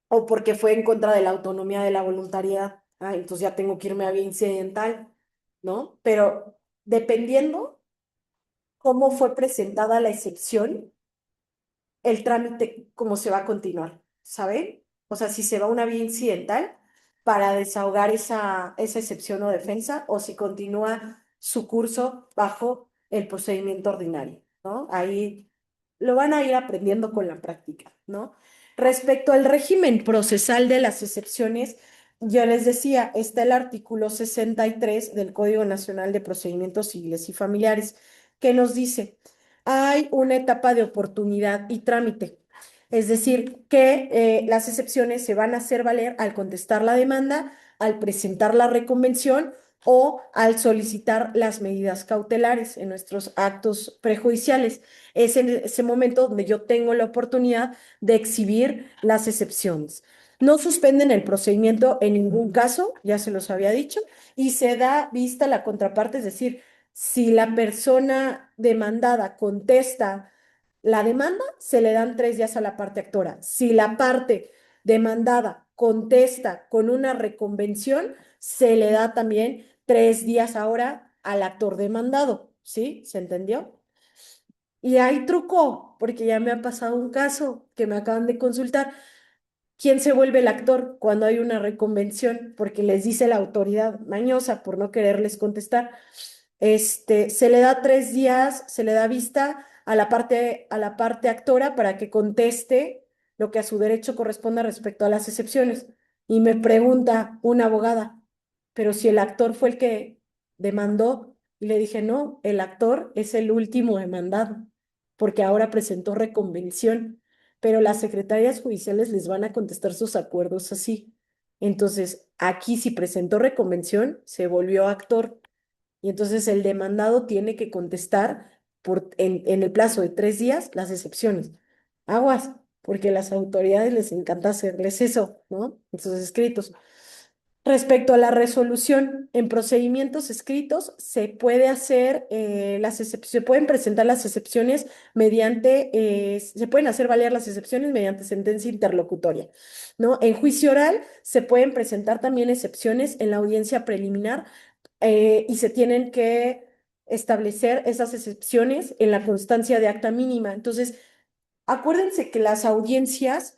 O porque fue en contra de la autonomía de la voluntariedad. Ah, entonces ya tengo que irme a vía incidental, ¿no? Pero dependiendo cómo fue presentada la excepción, el trámite, cómo se va a continuar, ¿saben? O sea, si se va a una vía incidental para desahogar esa excepción o defensa, o si continúa su curso bajo el procedimiento ordinario, ¿no? Ahí lo van a ir aprendiendo con la práctica, ¿no? Respecto al régimen procesal de las excepciones, yo les decía, está el artículo 63 del Código Nacional de Procedimientos Civiles y Familiares, que nos dice, hay una etapa de oportunidad y trámite. Es decir, que las excepciones se van a hacer valer al contestar la demanda, al presentar la reconvención o al solicitar las medidas cautelares en nuestros actos prejudiciales. Es en ese momento donde yo tengo la oportunidad de exhibir las excepciones. No suspenden el procedimiento en ningún caso, ya se los había dicho, y se da vista a la contraparte, es decir, si la persona demandada contesta la demanda, se le dan 3 días a la parte actora. Si la parte demandada contesta con una reconvención, se le da también 3 días ahora al actor demandado. ¿Sí? ¿Se entendió? Y hay truco, porque ya me ha pasado un caso que me acaban de consultar. ¿Quién se vuelve el actor cuando hay una reconvención? Porque les dice la autoridad mañosa por no quererles contestar. se le da 3 días, se le da vista a la parte actora para que conteste lo que a su derecho corresponda respecto a las excepciones. Y me pregunta una abogada, pero si el actor fue el que demandó, y le dije, no, el actor es el último demandado, porque ahora presentó reconvención, pero las secretarias judiciales les van a contestar sus acuerdos así. Entonces, aquí si presentó reconvención, se volvió actor. Y entonces el demandado tiene que contestar en el plazo de 3 días las excepciones. Aguas, porque a las autoridades les encanta hacerles eso, ¿no? Esos escritos. Respecto a la resolución, en procedimientos escritos se puede hacer se pueden presentar las excepciones se pueden hacer valer las excepciones mediante sentencia interlocutoria, ¿no? En juicio oral se pueden presentar también excepciones en la audiencia preliminar y se tienen que establecer esas excepciones en la constancia de acta mínima. Entonces, acuérdense que las audiencias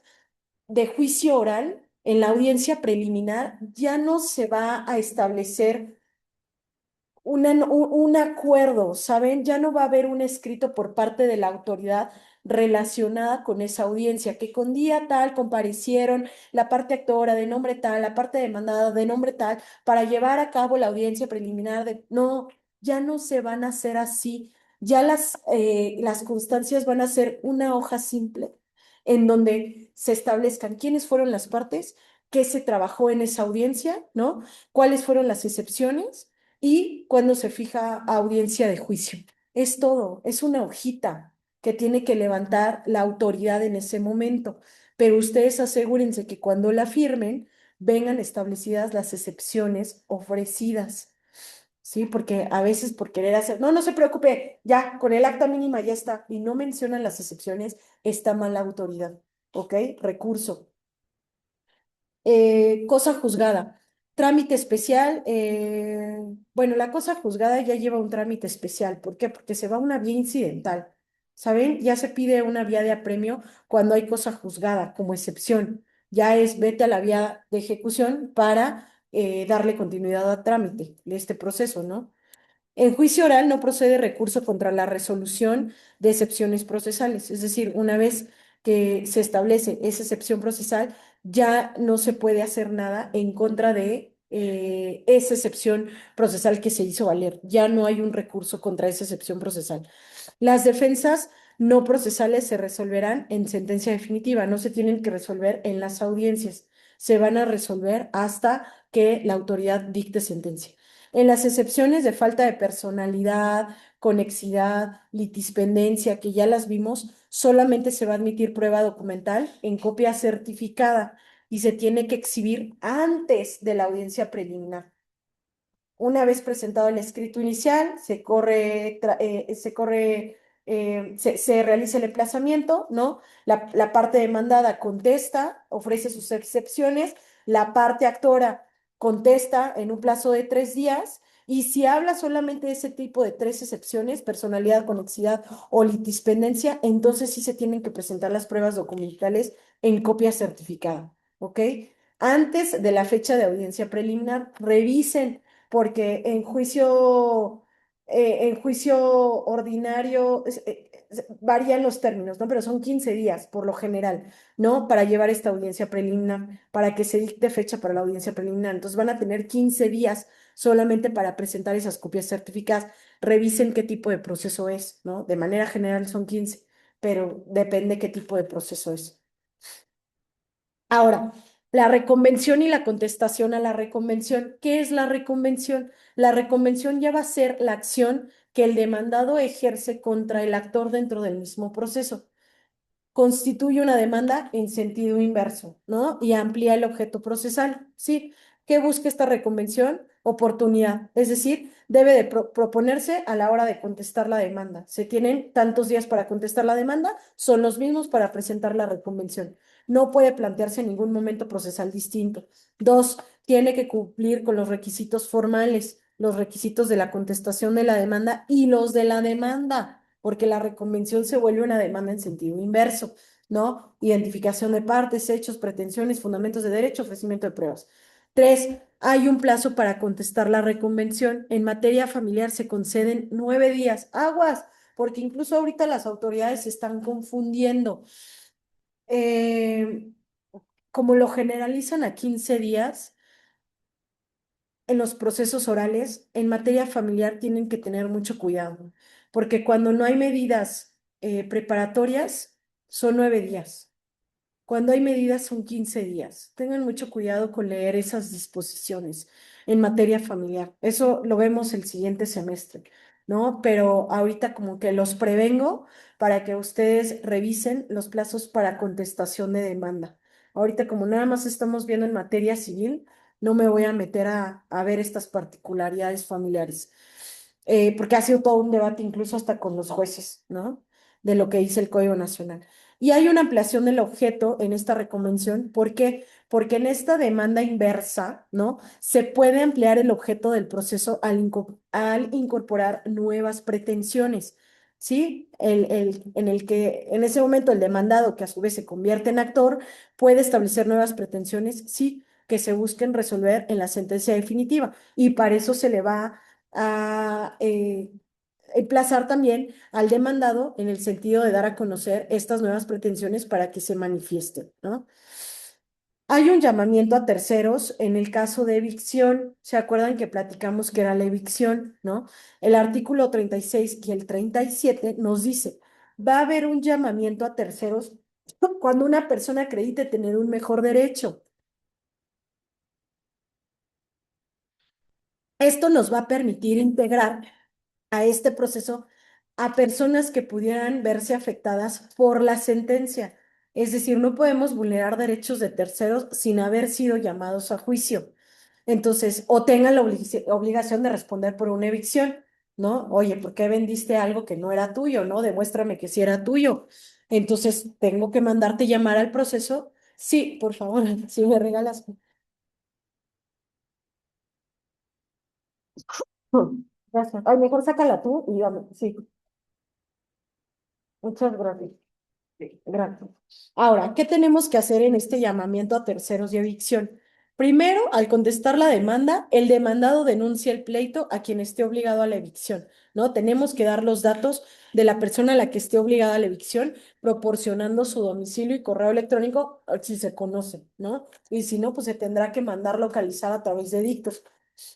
de juicio oral, en la audiencia preliminar, ya no se va a establecer un acuerdo, ¿saben? Ya no va a haber un escrito por parte de la autoridad relacionada con esa audiencia, que con día tal comparecieron la parte actora de nombre tal, la parte demandada de nombre tal, para llevar a cabo la audiencia preliminar de... No, ya no se van a hacer así. Ya las constancias van a ser una hoja simple en donde se establezcan quiénes fueron las partes, qué se trabajó en esa audiencia, ¿no? Cuáles fueron las excepciones y cuando se fija audiencia de juicio. Es todo, es una hojita que tiene que levantar la autoridad en ese momento, pero ustedes asegúrense que cuando la firmen vengan establecidas las excepciones ofrecidas. Sí, porque a veces por querer hacer, no, no se preocupe, ya, con el acta mínima ya está, y no mencionan las excepciones, está mal la autoridad, ¿ok? Recurso. Cosa juzgada. Trámite especial. Bueno, la cosa juzgada ya lleva un trámite especial. ¿Por qué? Porque se va a una vía incidental. ¿Saben? Ya se pide una vía de apremio cuando hay cosa juzgada como excepción. Ya es vete a la vía de ejecución para darle continuidad al trámite de este proceso, ¿no? En juicio oral no procede recurso contra la resolución de excepciones procesales, es decir, una vez que se establece esa excepción procesal, ya no se puede hacer nada en contra de esa excepción procesal que se hizo valer. Ya no hay un recurso contra esa excepción procesal. Las defensas no procesales se resolverán en sentencia definitiva, no se tienen que resolver en las audiencias, se van a resolver hasta que la autoridad dicte sentencia. En las excepciones de falta de personalidad, conexidad, litispendencia, que ya las vimos, solamente se va a admitir prueba documental en copia certificada y se tiene que exhibir antes de la audiencia preliminar. Una vez presentado el escrito inicial, se realiza el emplazamiento, ¿no? La parte demandada contesta, ofrece sus excepciones, la parte actora contesta en un plazo de 3 días, y si habla solamente de ese tipo de 3 excepciones, personalidad, conexidad o litispendencia, entonces sí se tienen que presentar las pruebas documentales en copia certificada, ¿ok? Antes de la fecha de audiencia preliminar, revisen porque en juicio ordinario varían los términos, ¿no? Pero son 15 días por lo general, ¿no? Para llevar esta audiencia preliminar, para que se dicte fecha para la audiencia preliminar. Entonces van a tener 15 días solamente para presentar esas copias certificadas. Revisen qué tipo de proceso es, ¿no? De manera general son 15, pero depende qué tipo de proceso es. Ahora, la reconvención y la contestación a la reconvención. ¿Qué es la reconvención? La reconvención ya va a ser la acción que el demandado ejerce contra el actor dentro del mismo proceso. Constituye una demanda en sentido inverso, ¿no? Y amplía el objeto procesal, ¿sí? ¿Qué busca esta reconvención? Oportunidad, es decir, debe de proponerse a la hora de contestar la demanda. Se tienen tantos días para contestar la demanda, son los mismos para presentar la reconvención. No puede plantearse en ningún momento procesal distinto. Dos, tiene que cumplir con los requisitos formales, los requisitos de la contestación de la demanda y los de la demanda, porque la reconvención se vuelve una demanda en sentido inverso, ¿no? Identificación de partes, hechos, pretensiones, fundamentos de derecho, ofrecimiento de pruebas. Tres, hay un plazo para contestar la reconvención. En materia familiar se conceden 9 días. Aguas, porque incluso ahorita las autoridades se están confundiendo. Eh, como lo generalizan a 15 días en los procesos orales, en materia familiar tienen que tener mucho cuidado, porque cuando no hay medidas preparatorias, son 9 días. Cuando hay medidas son 15 días. Tengan mucho cuidado con leer esas disposiciones en materia familiar. Eso lo vemos el siguiente semestre, ¿no? Pero ahorita como que los prevengo para que ustedes revisen los plazos para contestación de demanda. Ahorita como nada más estamos viendo en materia civil, no me voy a meter a ver estas particularidades familiares, porque ha sido todo un debate incluso hasta con los jueces, ¿no? De lo que dice el Código Nacional. Y hay una ampliación del objeto en esta reconvención. ¿Por qué? Porque en esta demanda inversa, ¿no? Se puede ampliar el objeto del proceso al incorporar nuevas pretensiones, ¿sí? En el que en ese momento el demandado, que a su vez se convierte en actor, puede establecer nuevas pretensiones, sí, que se busquen resolver en la sentencia definitiva. Y para eso se le va a emplazar también al demandado en el sentido de dar a conocer estas nuevas pretensiones para que se manifiesten, ¿no? Hay un llamamiento a terceros en el caso de evicción. ¿Se acuerdan que platicamos que era la evicción, ¿no? El artículo 36 y el 37 nos dice, va a haber un llamamiento a terceros cuando una persona acredite tener un mejor derecho. Esto nos va a permitir integrar a este proceso a personas que pudieran verse afectadas por la sentencia. Es decir, no podemos vulnerar derechos de terceros sin haber sido llamados a juicio. Entonces, o tengan la obligación de responder por una evicción, ¿no? Oye, ¿por qué vendiste algo que no era tuyo, no? Demuéstrame que sí era tuyo. Entonces, ¿tengo que mandarte llamar al proceso? Sí, por favor, si me regalas. Gracias. Ay, mejor sácala tú y dame. Sí, muchas gracias. Sí, gracias. Ahora, ¿qué tenemos que hacer en este llamamiento a terceros de evicción? Primero, al contestar la demanda, el demandado denuncia el pleito a quien esté obligado a la evicción, ¿no? Tenemos que dar los datos de la persona a la que esté obligada a la evicción, proporcionando su domicilio y correo electrónico, si se conoce, ¿no? Y si no, pues se tendrá que mandar localizar a través de dictos.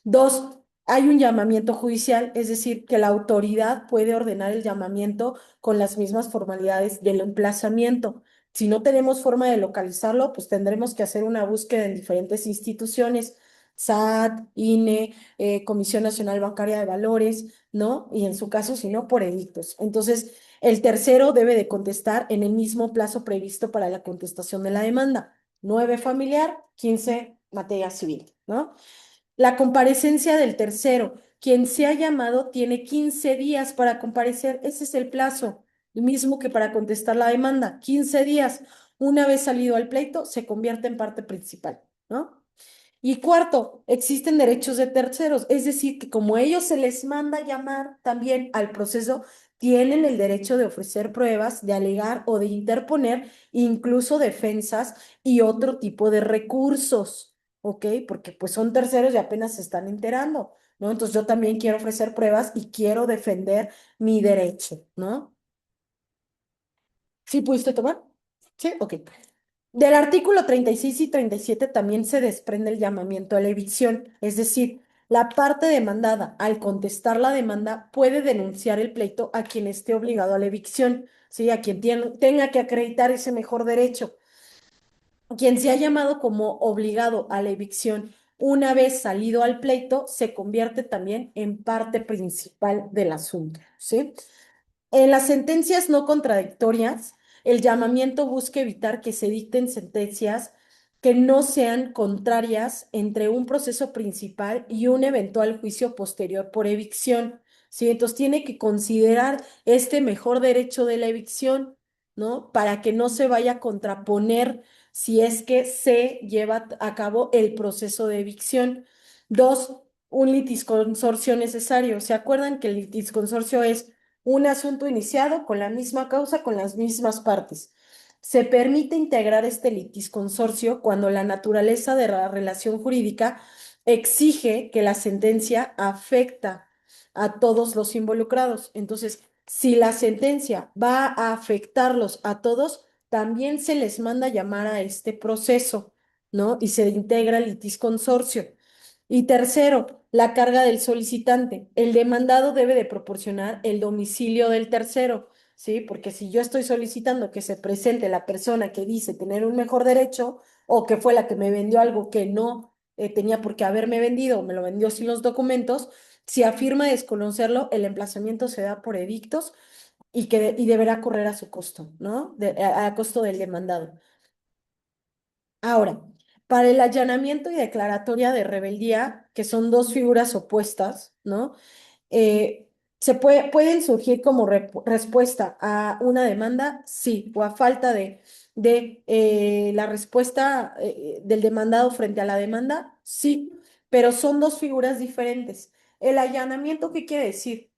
Dos, hay un llamamiento judicial, es decir, que la autoridad puede ordenar el llamamiento con las mismas formalidades del emplazamiento. Si no tenemos forma de localizarlo, pues tendremos que hacer una búsqueda en diferentes instituciones, SAT, INE, Comisión Nacional Bancaria de Valores, ¿no? Y en su caso, si no, por edictos. Entonces, el tercero debe de contestar en el mismo plazo previsto para la contestación de la demanda. 9 familiar, 15 materia civil, ¿no? La comparecencia del tercero. Quien sea llamado tiene 15 días para comparecer. Ese es el plazo, el mismo que para contestar la demanda. 15 días. Una vez salido al pleito, se convierte en parte principal, ¿no? Y cuarto, existen derechos de terceros, es decir, que como ellos se les manda llamar también al proceso, tienen el derecho de ofrecer pruebas, de alegar o de interponer incluso defensas y otro tipo de recursos, ¿ok? Porque pues son terceros y apenas se están enterando, ¿no? Entonces yo también quiero ofrecer pruebas y quiero defender mi derecho, ¿no? ¿Sí pudiste tomar? Sí, ok. Del artículo 36 y 37 también se desprende el llamamiento a la evicción, es decir, la parte demandada, al contestar la demanda, puede denunciar el pleito a quien esté obligado a la evicción, ¿sí? A quien tenga que acreditar ese mejor derecho. Quien se ha llamado como obligado a la evicción una vez salido al pleito se convierte también en parte principal del asunto, ¿sí? En las sentencias no contradictorias, el llamamiento busca evitar que se dicten sentencias que no sean contrarias entre un proceso principal y un eventual juicio posterior por evicción. ¿Sí? Entonces tiene que considerar este mejor derecho de la evicción, ¿no? Para que no se vaya a contraponer si es que se lleva a cabo el proceso de evicción. Dos, un litisconsorcio necesario. ¿Se acuerdan que el litisconsorcio es un asunto iniciado con la misma causa, con las mismas partes? Se permite integrar este litisconsorcio cuando la naturaleza de la relación jurídica exige que la sentencia afecta a todos los involucrados. Entonces, si la sentencia va a afectarlos a todos, también se les manda llamar a este proceso, ¿no? Y se integra el litisconsorcio. Y tercero, la carga del solicitante. El demandado debe de proporcionar el domicilio del tercero, ¿sí? Porque si yo estoy solicitando que se presente la persona que dice tener un mejor derecho o que fue la que me vendió algo que no tenía por qué haberme vendido o me lo vendió sin los documentos, si afirma desconocerlo, el emplazamiento se da por edictos y deberá correr a su costo, ¿no? A costo del demandado. Ahora, para el allanamiento y declaratoria de rebeldía, que son dos figuras opuestas, ¿no? Eh, pueden surgir como respuesta a una demanda, sí, o a falta de la respuesta del demandado frente a la demanda, sí, pero son dos figuras diferentes. El allanamiento, ¿qué quiere decir?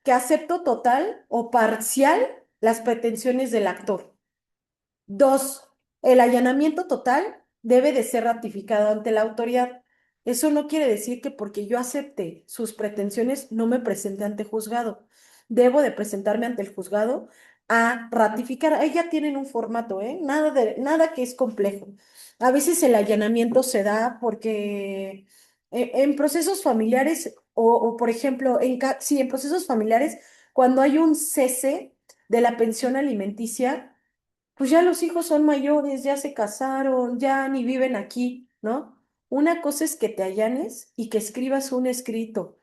Que acepto total o parcial las pretensiones del actor. Dos, el allanamiento total debe de ser ratificado ante la autoridad. Eso no quiere decir que porque yo acepte sus pretensiones no me presente ante juzgado. Debo de presentarme ante el juzgado a ratificar. Ahí ya tienen un formato, ¿eh? Nada que es complejo. A veces el allanamiento se da porque en procesos familiares o, por ejemplo, sí, en procesos familiares, cuando hay un cese de la pensión alimenticia, pues ya los hijos son mayores, ya se casaron, ya ni viven aquí, ¿no? Una cosa es que te allanes y que escribas un escrito,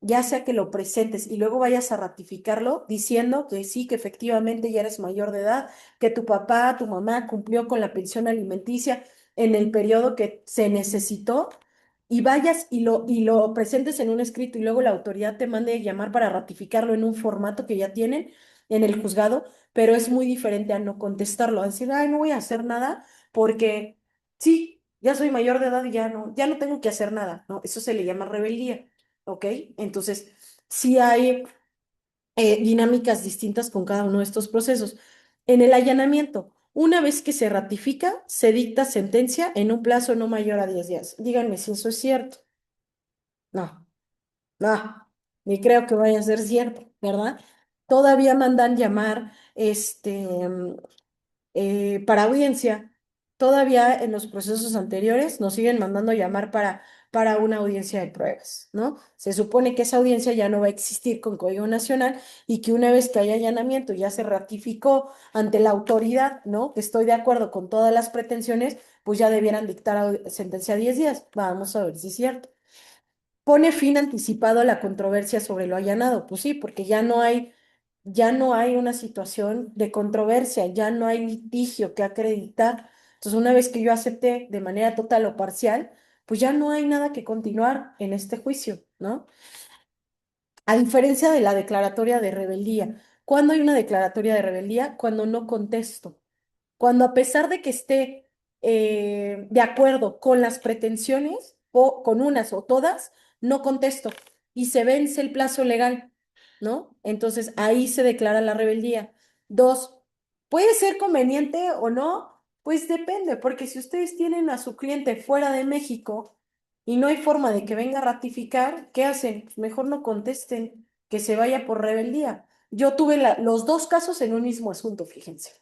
ya sea que lo presentes y luego vayas a ratificarlo diciendo que sí, que efectivamente ya eres mayor de edad, que tu papá, tu mamá cumplió con la pensión alimenticia en el periodo que se necesitó y vayas y lo presentes en un escrito y luego la autoridad te mande a llamar para ratificarlo en un formato que ya tienen en el juzgado, pero es muy diferente a no contestarlo, a decir, ay, no voy a hacer nada porque sí, ya soy mayor de edad y ya no tengo que hacer nada, ¿no? Eso se le llama rebeldía. ¿Ok? Entonces, sí hay dinámicas distintas con cada uno de estos procesos. En el allanamiento, una vez que se ratifica, se dicta sentencia en un plazo no mayor a 10 días. Díganme si eso es cierto. No, no, ni creo que vaya a ser cierto, ¿verdad? Todavía mandan llamar para audiencia. Todavía en los procesos anteriores nos siguen mandando llamar para una audiencia de pruebas, ¿no? Se supone que esa audiencia ya no va a existir con Código Nacional y que una vez que haya allanamiento ya se ratificó ante la autoridad, ¿no? Que estoy de acuerdo con todas las pretensiones, pues ya debieran dictar sentencia a 10 días. Vamos a ver si es cierto. Pone fin anticipado a la controversia sobre lo allanado. Pues sí, porque ya no hay una situación de controversia, ya no hay litigio que acreditar. Entonces, una vez que yo acepté de manera total o parcial, pues ya no hay nada que continuar en este juicio, ¿no? A diferencia de la declaratoria de rebeldía. ¿Cuándo hay una declaratoria de rebeldía? Cuando no contesto. Cuando a pesar de que esté de acuerdo con las pretensiones, o con unas o todas, no contesto y se vence el plazo legal, ¿no? Entonces ahí se declara la rebeldía. Dos, ¿puede ser conveniente o no? Pues depende, porque si ustedes tienen a su cliente fuera de México y no hay forma de que venga a ratificar, ¿qué hacen? Pues mejor no contesten, que se vaya por rebeldía. Yo tuve los dos casos en un mismo asunto, fíjense.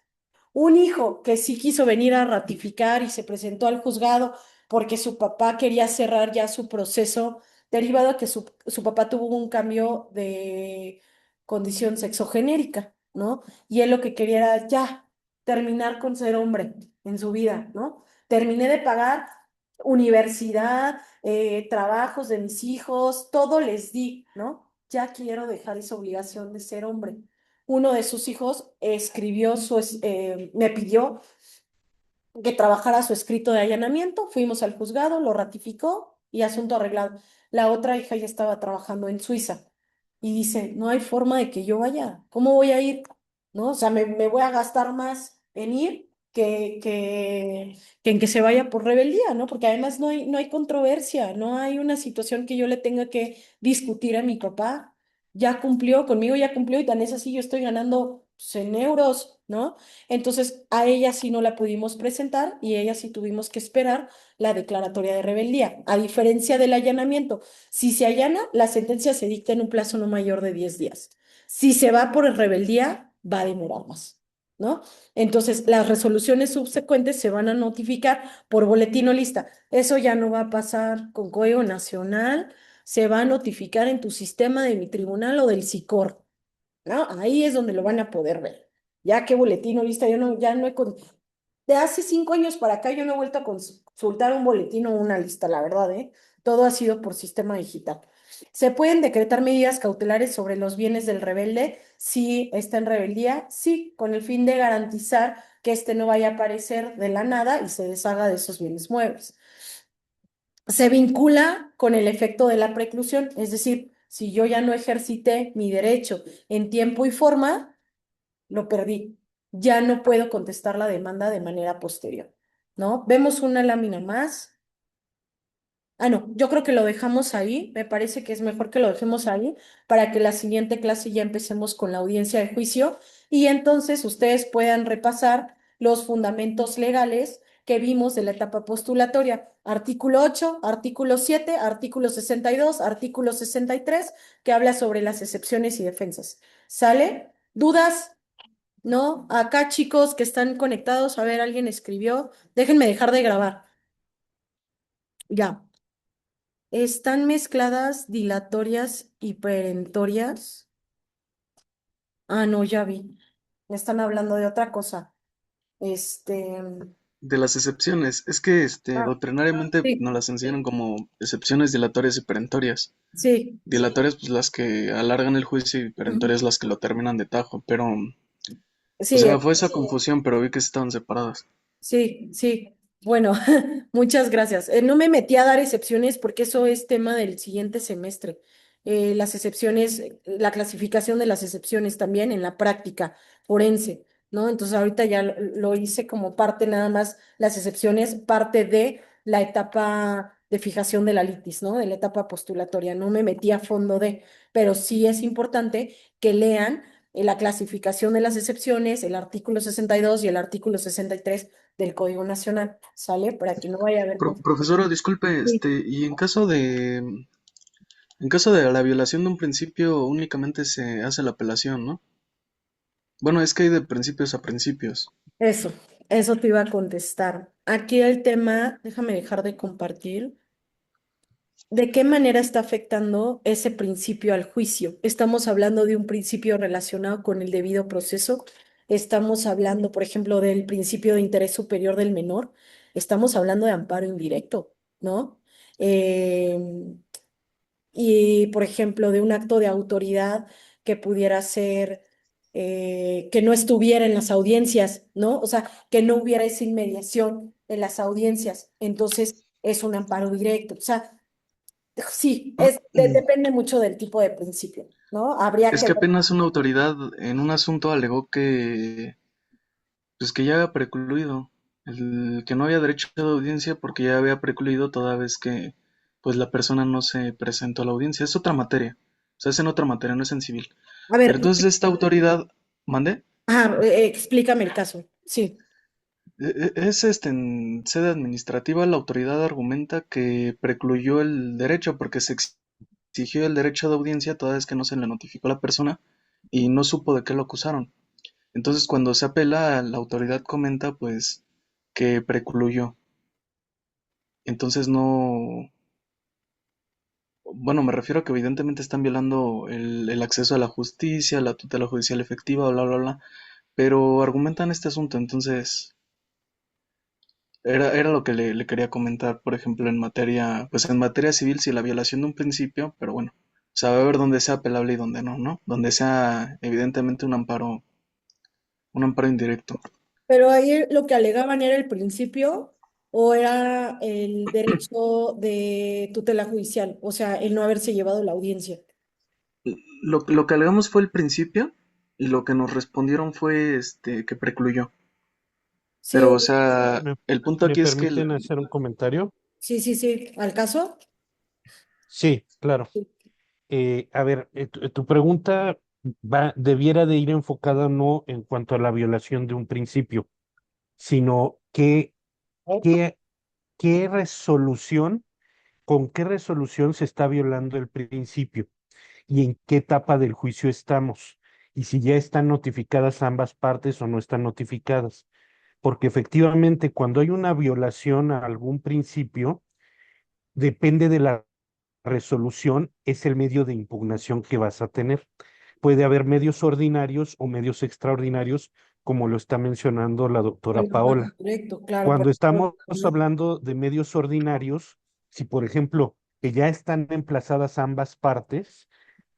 Un hijo que sí quiso venir a ratificar y se presentó al juzgado porque su papá quería cerrar ya su proceso derivado a que su papá tuvo un cambio de condición sexogenérica, ¿no? Y él lo que quería era ya terminar con ser hombre en su vida, ¿no? Terminé de pagar universidad, trabajos de mis hijos, todo les di, ¿no? Ya quiero dejar esa obligación de ser hombre. Uno de sus hijos me pidió que trabajara su escrito de allanamiento, fuimos al juzgado, lo ratificó y asunto arreglado. La otra hija ya estaba trabajando en Suiza y dice, no hay forma de que yo vaya, ¿cómo voy a ir? ¿No? O sea, me voy a gastar más en ir que en que se vaya por rebeldía, ¿no? Porque además no hay controversia, no hay una situación que yo le tenga que discutir a mi papá. Ya cumplió conmigo, ya cumplió y tan es así, yo estoy ganando pues, en euros, ¿no? Entonces, a ella sí no la pudimos presentar y ella sí tuvimos que esperar la declaratoria de rebeldía. A diferencia del allanamiento, si se allana, la sentencia se dicta en un plazo no mayor de 10 días. Si se va por rebeldía, va a demorar más, ¿no? Entonces, las resoluciones subsecuentes se van a notificar por boletín o lista. Eso ya no va a pasar con Código Nacional, se va a notificar en tu sistema de mi tribunal o del SICOR, ¿no? Ahí es donde lo van a poder ver. Ya que boletín o lista, yo no, ya no he, de hace 5 años para acá yo no he vuelto a consultar un boletín o una lista, la verdad, ¿eh? Todo ha sido por sistema digital. ¿Se pueden decretar medidas cautelares sobre los bienes del rebelde si está en rebeldía? Sí, con el fin de garantizar que éste no vaya a aparecer de la nada y se deshaga de esos bienes muebles. Se vincula con el efecto de la preclusión, es decir, si yo ya no ejercité mi derecho en tiempo y forma, lo perdí. Ya no puedo contestar la demanda de manera posterior, ¿no? Vemos una lámina más. Ah, no, yo creo que lo dejamos ahí. Me parece que es mejor que lo dejemos ahí para que la siguiente clase ya empecemos con la audiencia de juicio y entonces ustedes puedan repasar los fundamentos legales que vimos de la etapa postulatoria. Artículo 8, artículo 7, artículo 62, artículo 63, que habla sobre las excepciones y defensas. ¿Sale? ¿Dudas? ¿No? Acá, chicos que están conectados, a ver, alguien escribió. Déjenme dejar de grabar. Ya. ¿Están mezcladas dilatorias y perentorias? Ah, no, ya vi. Me están hablando de otra cosa. Este. De las excepciones, es que Ah, doctrinariamente nos sí, las enseñan como excepciones dilatorias y perentorias. sí. Dilatorias, pues las que alargan el juicio y Ujú. perentorias las que lo terminan de tajo, pero, o Sí, sea, fue esa confusión, pero vi que estaban separadas. sí, sí. Bueno, muchas gracias. No me metí a dar excepciones porque eso es tema del siguiente semestre. Las excepciones, la clasificación de las excepciones también en la práctica forense, ¿no? Entonces ahorita ya lo hice como parte nada más, las excepciones, parte de la etapa de fijación de la litis, ¿no? De la etapa postulatoria. No me metí a fondo de, pero sí es importante que lean la clasificación de las excepciones, el artículo 62 y el artículo 63 del Código Nacional, ¿sale? Para que no vaya a haber Profesora, disculpe, sí, y en caso de la violación de un principio únicamente se hace la apelación, ¿no? Bueno, es que hay de principios a principios. eso, eso te iba a contestar. Aquí el tema, déjame dejar de compartir. ¿De qué manera está afectando ese principio al juicio? Estamos hablando de un principio relacionado con el debido proceso. Estamos hablando, por ejemplo, del principio de interés superior del menor. Estamos hablando de amparo indirecto, ¿no? Em, y, por ejemplo, de un acto de autoridad que pudiera ser que no estuviera en las audiencias, ¿no? O sea, que no hubiera esa inmediación en las audiencias. Entonces, es un amparo directo. O sea, sí, depende mucho del tipo de principio, ¿no? Habría Es que que ver. apenas una autoridad en un asunto alegó que, pues que ya había precluido, el que no había derecho de audiencia porque ya había precluido toda vez que, pues la persona no se presentó a la audiencia. Es otra materia, o sea, es en otra materia, no es en civil. A ver, Pero entonces esta autoridad, ¿mande? explícame el caso. Sí, Es en sede administrativa, la autoridad argumenta que precluyó el derecho porque se exigió el derecho de audiencia toda vez que no se le notificó a la persona y no supo de qué lo acusaron. Entonces, cuando se apela, la autoridad comenta pues que precluyó. Entonces no, bueno, me refiero a que evidentemente están violando el acceso a la justicia, la tutela judicial efectiva, bla, bla, bla, pero argumentan este asunto, entonces era lo que le quería comentar, por ejemplo, en materia, pues en materia civil, si la violación de un principio, pero bueno, o sea, va a ver dónde sea apelable y dónde no, ¿no? Donde sea evidentemente un amparo indirecto. pero ahí lo que alegaban era el principio o era el derecho de tutela judicial, o sea, el no haberse llevado la audiencia. Lo que alegamos fue el principio y lo que nos respondieron fue que precluyó. Pero, Sí, o sea, ¿Me, el punto me aquí es que permiten hacer un comentario? sí, sí, sí. ¿Al caso? Sí, claro. Sí. A ver, tu pregunta debiera de ir enfocada no en cuanto a la violación de un principio, sino qué, qué resolución, con qué resolución se está violando el principio y en qué etapa del juicio estamos, y si ya están notificadas ambas partes o no están notificadas. Porque efectivamente, cuando hay una violación a algún principio, depende de la resolución, es el medio de impugnación que vas a tener. Puede haber medios ordinarios o medios extraordinarios, como lo está mencionando la doctora El amparo Paola. directo, claro, Cuando por estamos ejemplo, hablando de medios ordinarios, si por ejemplo que ya están emplazadas ambas partes,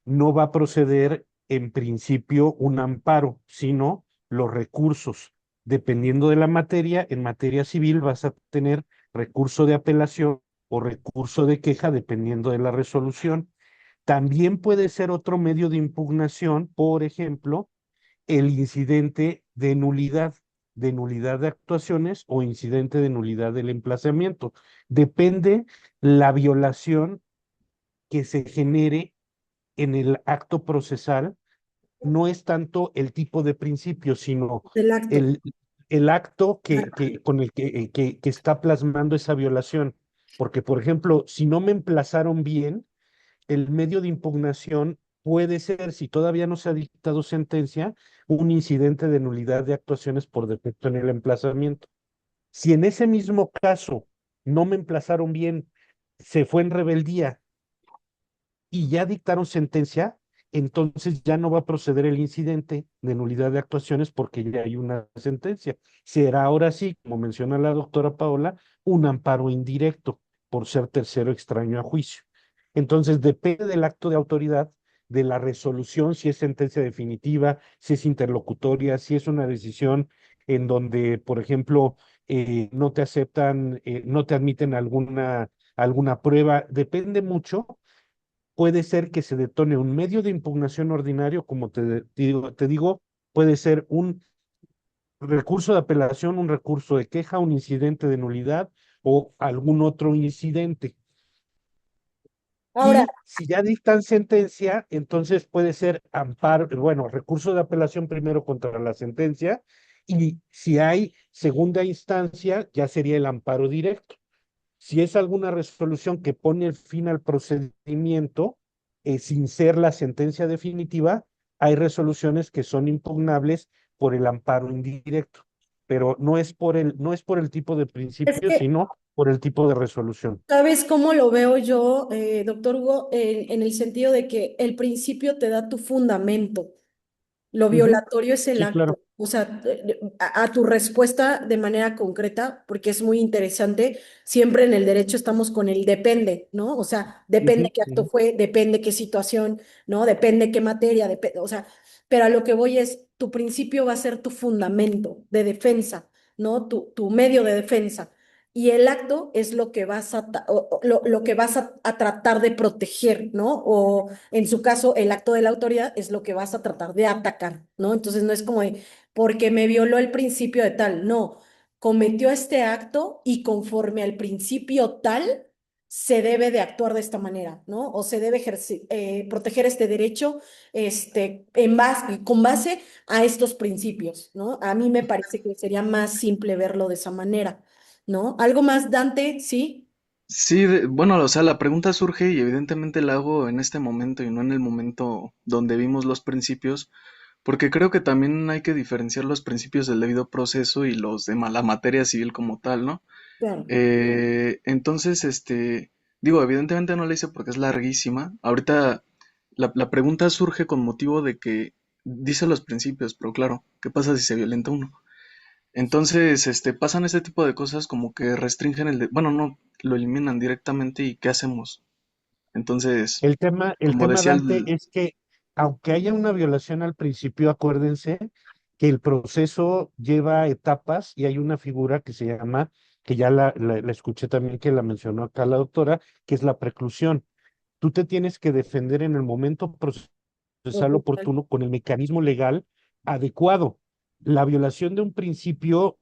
no va a proceder en principio un amparo, sino los recursos. Dependiendo de la materia, en materia civil vas a tener recurso de apelación o recurso de queja, dependiendo de la resolución. También puede ser otro medio de impugnación, por ejemplo, el incidente de nulidad de actuaciones o incidente de nulidad del emplazamiento. Depende la violación que se genere en el acto procesal, no es tanto el tipo de principio, sino del acto. el, el acto con el que está plasmando esa violación. Porque, por ejemplo, si no me emplazaron bien, el medio de impugnación puede ser, si todavía no se ha dictado sentencia, un incidente de nulidad de actuaciones por defecto en el emplazamiento. Si en ese mismo caso no me emplazaron bien, se fue en rebeldía y ya dictaron sentencia, entonces ya no va a proceder el incidente de nulidad de actuaciones porque ya hay una sentencia. Será ahora sí, como menciona la doctora Paola, un amparo indirecto por ser tercero extraño a juicio. Entonces depende del acto de autoridad, de la resolución, si es sentencia definitiva, si es interlocutoria, si es una decisión en donde, por ejemplo, no te aceptan, no te admiten alguna prueba, depende mucho. Puede ser que se detone un medio de impugnación ordinario, como te digo, puede ser un recurso de apelación, un recurso de queja, un incidente de nulidad o algún otro incidente. Ahora, Y si ya dictan sentencia, entonces puede ser amparo, bueno, recurso de apelación primero contra la sentencia, y si hay segunda instancia, ya sería el amparo directo. Si es alguna resolución que pone el fin al procedimiento, sin ser la sentencia definitiva, hay resoluciones que son impugnables por el amparo indirecto, pero no es por el tipo de es principio, que, sino por el tipo de resolución. ¿sabes cómo lo veo yo, doctor Hugo? En el sentido de que el principio te da tu fundamento. Lo Ujú. violatorio es el Sí, claro. acto. O sea, a tu respuesta de manera concreta, porque es muy interesante, siempre en el derecho estamos con el depende, ¿no? O sea, depende Ujú, qué acto ujú. fue, depende qué situación, ¿no? Depende qué materia, depende, o sea, pero a lo que voy es, tu principio va a ser tu fundamento de defensa, ¿no? Tu medio de defensa. Y el acto es lo que vas lo que vas a tratar de proteger, ¿no? O en su caso, el acto de la autoridad es lo que vas a tratar de atacar, ¿no? Entonces no es como de, porque me violó el principio de tal, no, cometió este acto y conforme al principio tal, se debe de actuar de esta manera, ¿no? O se debe proteger este derecho con base a estos principios, ¿no? A mí me parece que sería más simple verlo de esa manera, ¿no? ¿Algo más, Dante? ¿Sí? Sí, bueno, o sea, la pregunta surge y evidentemente la hago en este momento y no en el momento donde vimos los principios, porque creo que también hay que diferenciar los principios del debido proceso y los de la materia civil como tal, ¿no? Claro. Entonces, digo, evidentemente no la hice porque es larguísima. Ahorita la pregunta surge con motivo de que dice los principios, pero claro, ¿qué pasa si se violenta uno? Entonces, pasan este tipo de cosas como que restringen bueno, no, lo eliminan directamente y ¿qué hacemos? Entonces, El como tema, decía Dante, el... es que aunque haya una violación al principio, acuérdense que el proceso lleva etapas y hay una figura que se llama, que ya la escuché también que la mencionó acá la doctora, que es la preclusión. Tú te tienes que defender en el momento procesal oportuno con el mecanismo legal adecuado. La violación de un principio,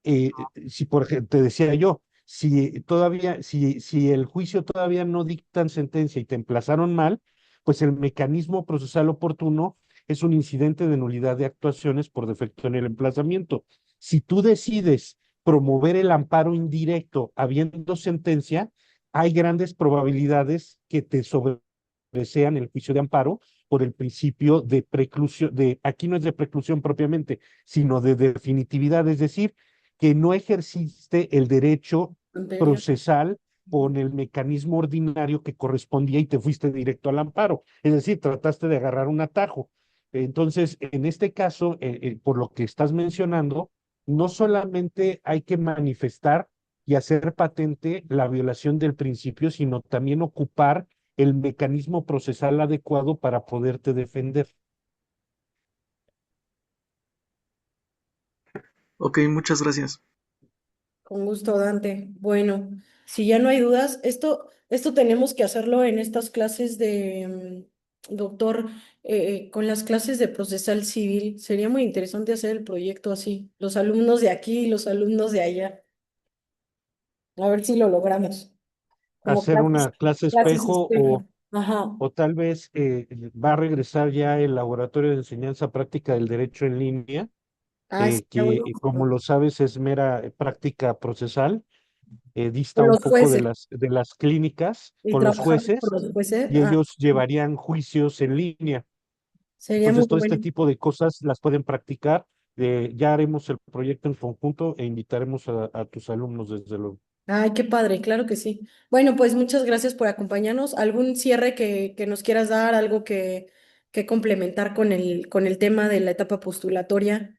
si por ejemplo, te decía yo, si el juicio todavía no dictan sentencia y te emplazaron mal, pues el mecanismo procesal oportuno es un incidente de nulidad de actuaciones por defecto en el emplazamiento. Si tú decides promover el amparo indirecto habiendo sentencia, hay grandes probabilidades que te sobresean el juicio de amparo por el principio de preclusión, aquí no es de preclusión propiamente, sino de definitividad, es decir, que no ejerciste el derecho Anterior. procesal con el mecanismo ordinario que correspondía y te fuiste directo al amparo. Es decir, trataste de agarrar un atajo. Entonces, en este caso, por lo que estás mencionando, no solamente hay que manifestar y hacer patente la violación del principio, sino también ocupar el mecanismo procesal adecuado para poderte defender. Ok, muchas gracias. Con gusto, Dante. Bueno, si ya no hay dudas, esto tenemos que hacerlo en estas clases de, doctor, con las clases de procesal civil. Sería muy interesante hacer el proyecto así, los alumnos de aquí y los alumnos de allá. A ver si lo logramos. Como Hacer una clase clases espejo espejo. Ajá. o tal vez va a regresar ya el laboratorio de enseñanza práctica del derecho en línea, Ah, sí, está que como buenísimo. lo sabes es mera práctica procesal, dista Con un los poco de jueces. de las clínicas Y con los trabajar con jueces los jueces. y Ah, ellos llevarían juicios en línea. sería muy Entonces, todo este bueno. tipo de cosas las pueden practicar. Ya haremos el proyecto en conjunto e invitaremos a tus alumnos, desde luego. Ay, qué padre, claro que sí. Bueno, pues muchas gracias por acompañarnos. ¿Algún cierre que nos quieras dar, algo que complementar con el tema de la etapa postulatoria?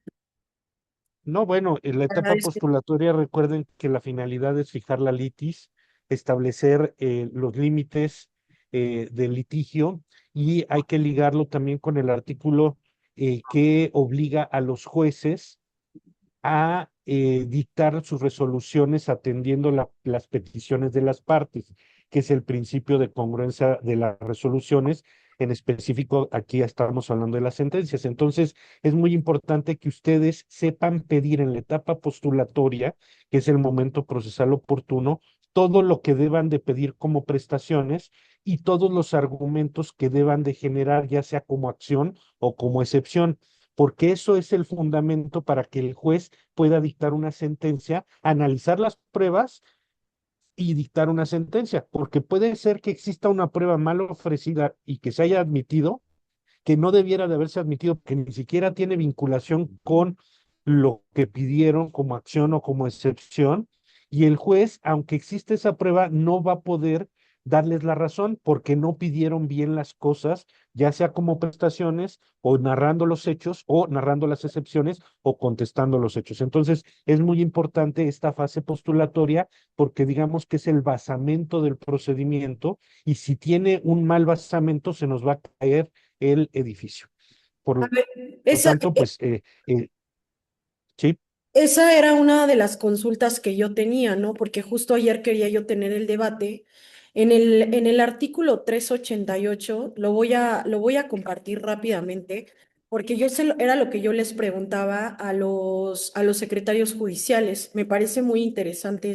No, bueno, en la Te etapa agradezco. postulatoria recuerden que la finalidad es fijar la litis, establecer los límites del litigio, y hay que ligarlo también con el artículo que obliga a los jueces a dictar sus resoluciones atendiendo las peticiones de las partes, que es el principio de congruencia de las resoluciones. En específico, aquí estamos hablando de las sentencias. Entonces, es muy importante que ustedes sepan pedir en la etapa postulatoria, que es el momento procesal oportuno, todo lo que deban de pedir como prestaciones y todos los argumentos que deban de generar, ya sea como acción o como excepción, porque eso es el fundamento para que el juez pueda dictar una sentencia, analizar las pruebas y dictar una sentencia, porque puede ser que exista una prueba mal ofrecida y que se haya admitido, que no debiera de haberse admitido, que ni siquiera tiene vinculación con lo que pidieron como acción o como excepción, y el juez, aunque existe esa prueba, no va a poder darles la razón porque no pidieron bien las cosas, ya sea como prestaciones o narrando los hechos o narrando las excepciones o contestando los hechos. Entonces, es muy importante esta fase postulatoria porque digamos que es el basamento del procedimiento, y si tiene un mal basamento se nos va a caer el edificio. A Por ver, lo esa, tanto, pues sí, esa era una de las consultas que yo tenía, ¿no? Porque justo ayer quería yo tener el debate. En el artículo 388 lo voy a compartir rápidamente, porque era lo que yo les preguntaba a los secretarios judiciales. Me parece muy interesante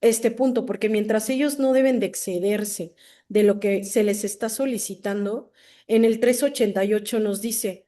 este punto, porque mientras ellos no deben de excederse de lo que se les está solicitando, en el 388 nos dice,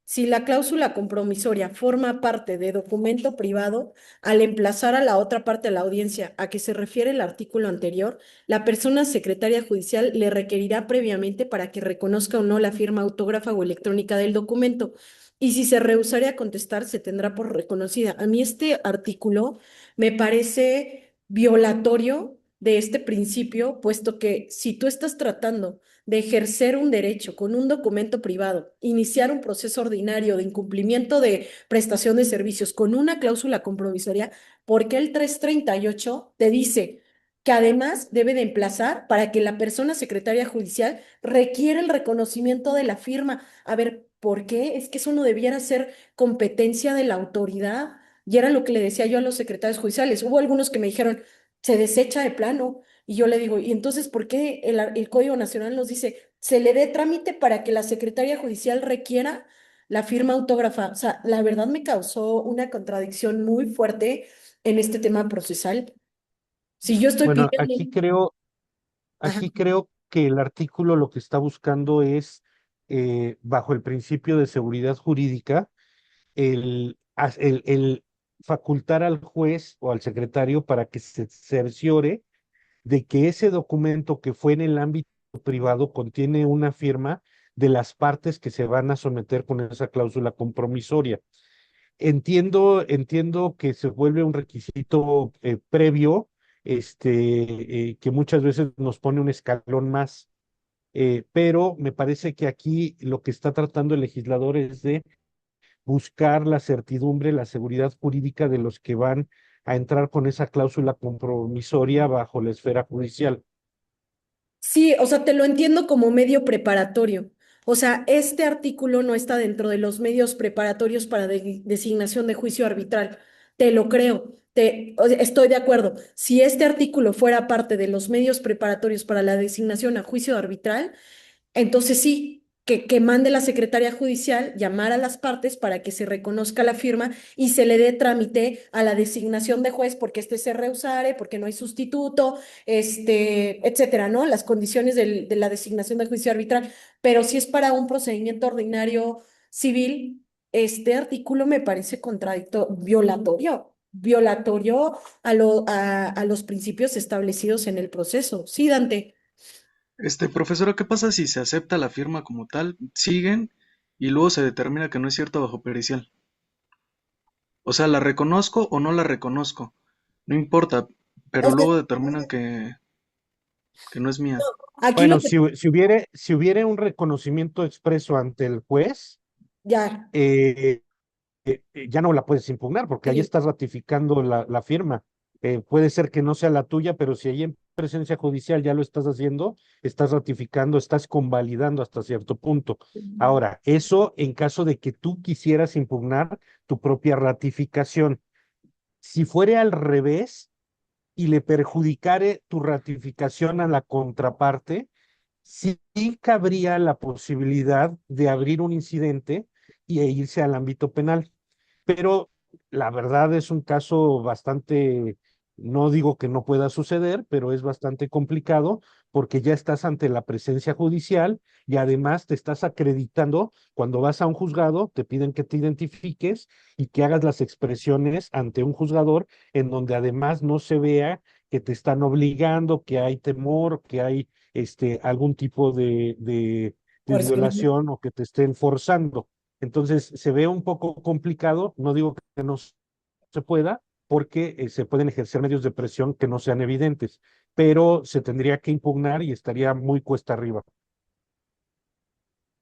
si la cláusula compromisoria forma parte de documento privado, al emplazar a la otra parte de la audiencia a que se refiere el artículo anterior, la persona secretaria judicial le requerirá previamente para que reconozca o no la firma autógrafa o electrónica del documento. Y si se rehusare a contestar, se tendrá por reconocida. A mí este artículo me parece violatorio de este principio, puesto que si tú estás tratando de ejercer un derecho con un documento privado, iniciar un proceso ordinario de incumplimiento de prestación de servicios con una cláusula compromisoria, ¿por qué el 338 te dice que además debe de emplazar para que la persona secretaria judicial requiere el reconocimiento de la firma? A ver, ¿por qué? Es que eso no debiera ser competencia de la autoridad. Y era lo que le decía yo a los secretarios judiciales. Hubo algunos que me dijeron, se desecha de plano. Y yo le digo, ¿y entonces por qué el Código Nacional nos dice, se le dé trámite para que la Secretaría Judicial requiera la firma autógrafa? O sea, la verdad me causó una contradicción muy fuerte en este tema procesal. Si yo estoy bueno, pidiendo... Ajá. aquí creo que el artículo lo que está buscando es bajo el principio de seguridad jurídica, el facultar al juez o al secretario para que se cerciore de que ese documento que fue en el ámbito privado contiene una firma de las partes que se van a someter con esa cláusula compromisoria. Entiendo que se vuelve un requisito previo, que muchas veces nos pone un escalón más, pero me parece que aquí lo que está tratando el legislador es de buscar la certidumbre, la seguridad jurídica de los que van a entrar con esa cláusula compromisoria bajo la esfera judicial. Sí, o sea, te lo entiendo como medio preparatorio. O sea, este artículo no está dentro de los medios preparatorios para designación de juicio arbitral. Te lo creo. Estoy de acuerdo. Si este artículo fuera parte de los medios preparatorios para la designación a juicio arbitral, entonces sí, que mande la secretaria judicial llamar a las partes para que se reconozca la firma y se le dé trámite a la designación de juez porque este se rehusare, porque no hay sustituto, etcétera, ¿no? Las condiciones de la designación de juicio arbitral. Pero si es para un procedimiento ordinario civil, este artículo me parece contradictorio, violatorio a los principios establecidos en el proceso. Sí, Dante. Profesora, ¿qué pasa si se acepta la firma como tal, siguen y luego se determina que no es cierta bajo pericial? O sea, ¿la reconozco o no la reconozco? No importa, O pero sea, luego determinan que no es mía. aquí lo Bueno, que si hubiere un reconocimiento expreso ante el juez, ya. ya no la puedes impugnar porque ahí Sí. estás ratificando la firma. Puede ser que no sea la tuya, pero si ahí en presencia judicial ya lo estás haciendo, estás ratificando, estás convalidando hasta cierto punto. Ahora, eso en caso de que tú quisieras impugnar tu propia ratificación. Si fuere al revés y le perjudicare tu ratificación a la contraparte, sí cabría la posibilidad de abrir un incidente e irse al ámbito penal. Pero la verdad es un caso bastante, no digo que no pueda suceder, pero es bastante complicado porque ya estás ante la presencia judicial y además te estás acreditando cuando vas a un juzgado, te piden que te identifiques y que hagas las expresiones ante un juzgador en donde además no se vea que te están obligando, que hay temor, que hay algún tipo de Coercionamiento. violación o que te estén forzando. Entonces se ve un poco complicado, no digo que no se pueda, porque se pueden ejercer medios de presión que no sean evidentes, pero se tendría que impugnar y estaría muy cuesta arriba.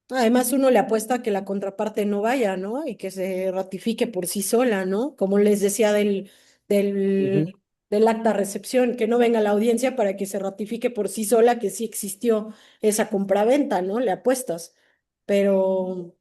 Además, uno le apuesta a que la contraparte no vaya, ¿no? Y que se ratifique por sí sola, ¿no? Como les decía Ujú. del acta recepción, que no venga a la audiencia para que se ratifique por sí sola que sí existió esa compraventa, ¿no? Le apuestas. Pero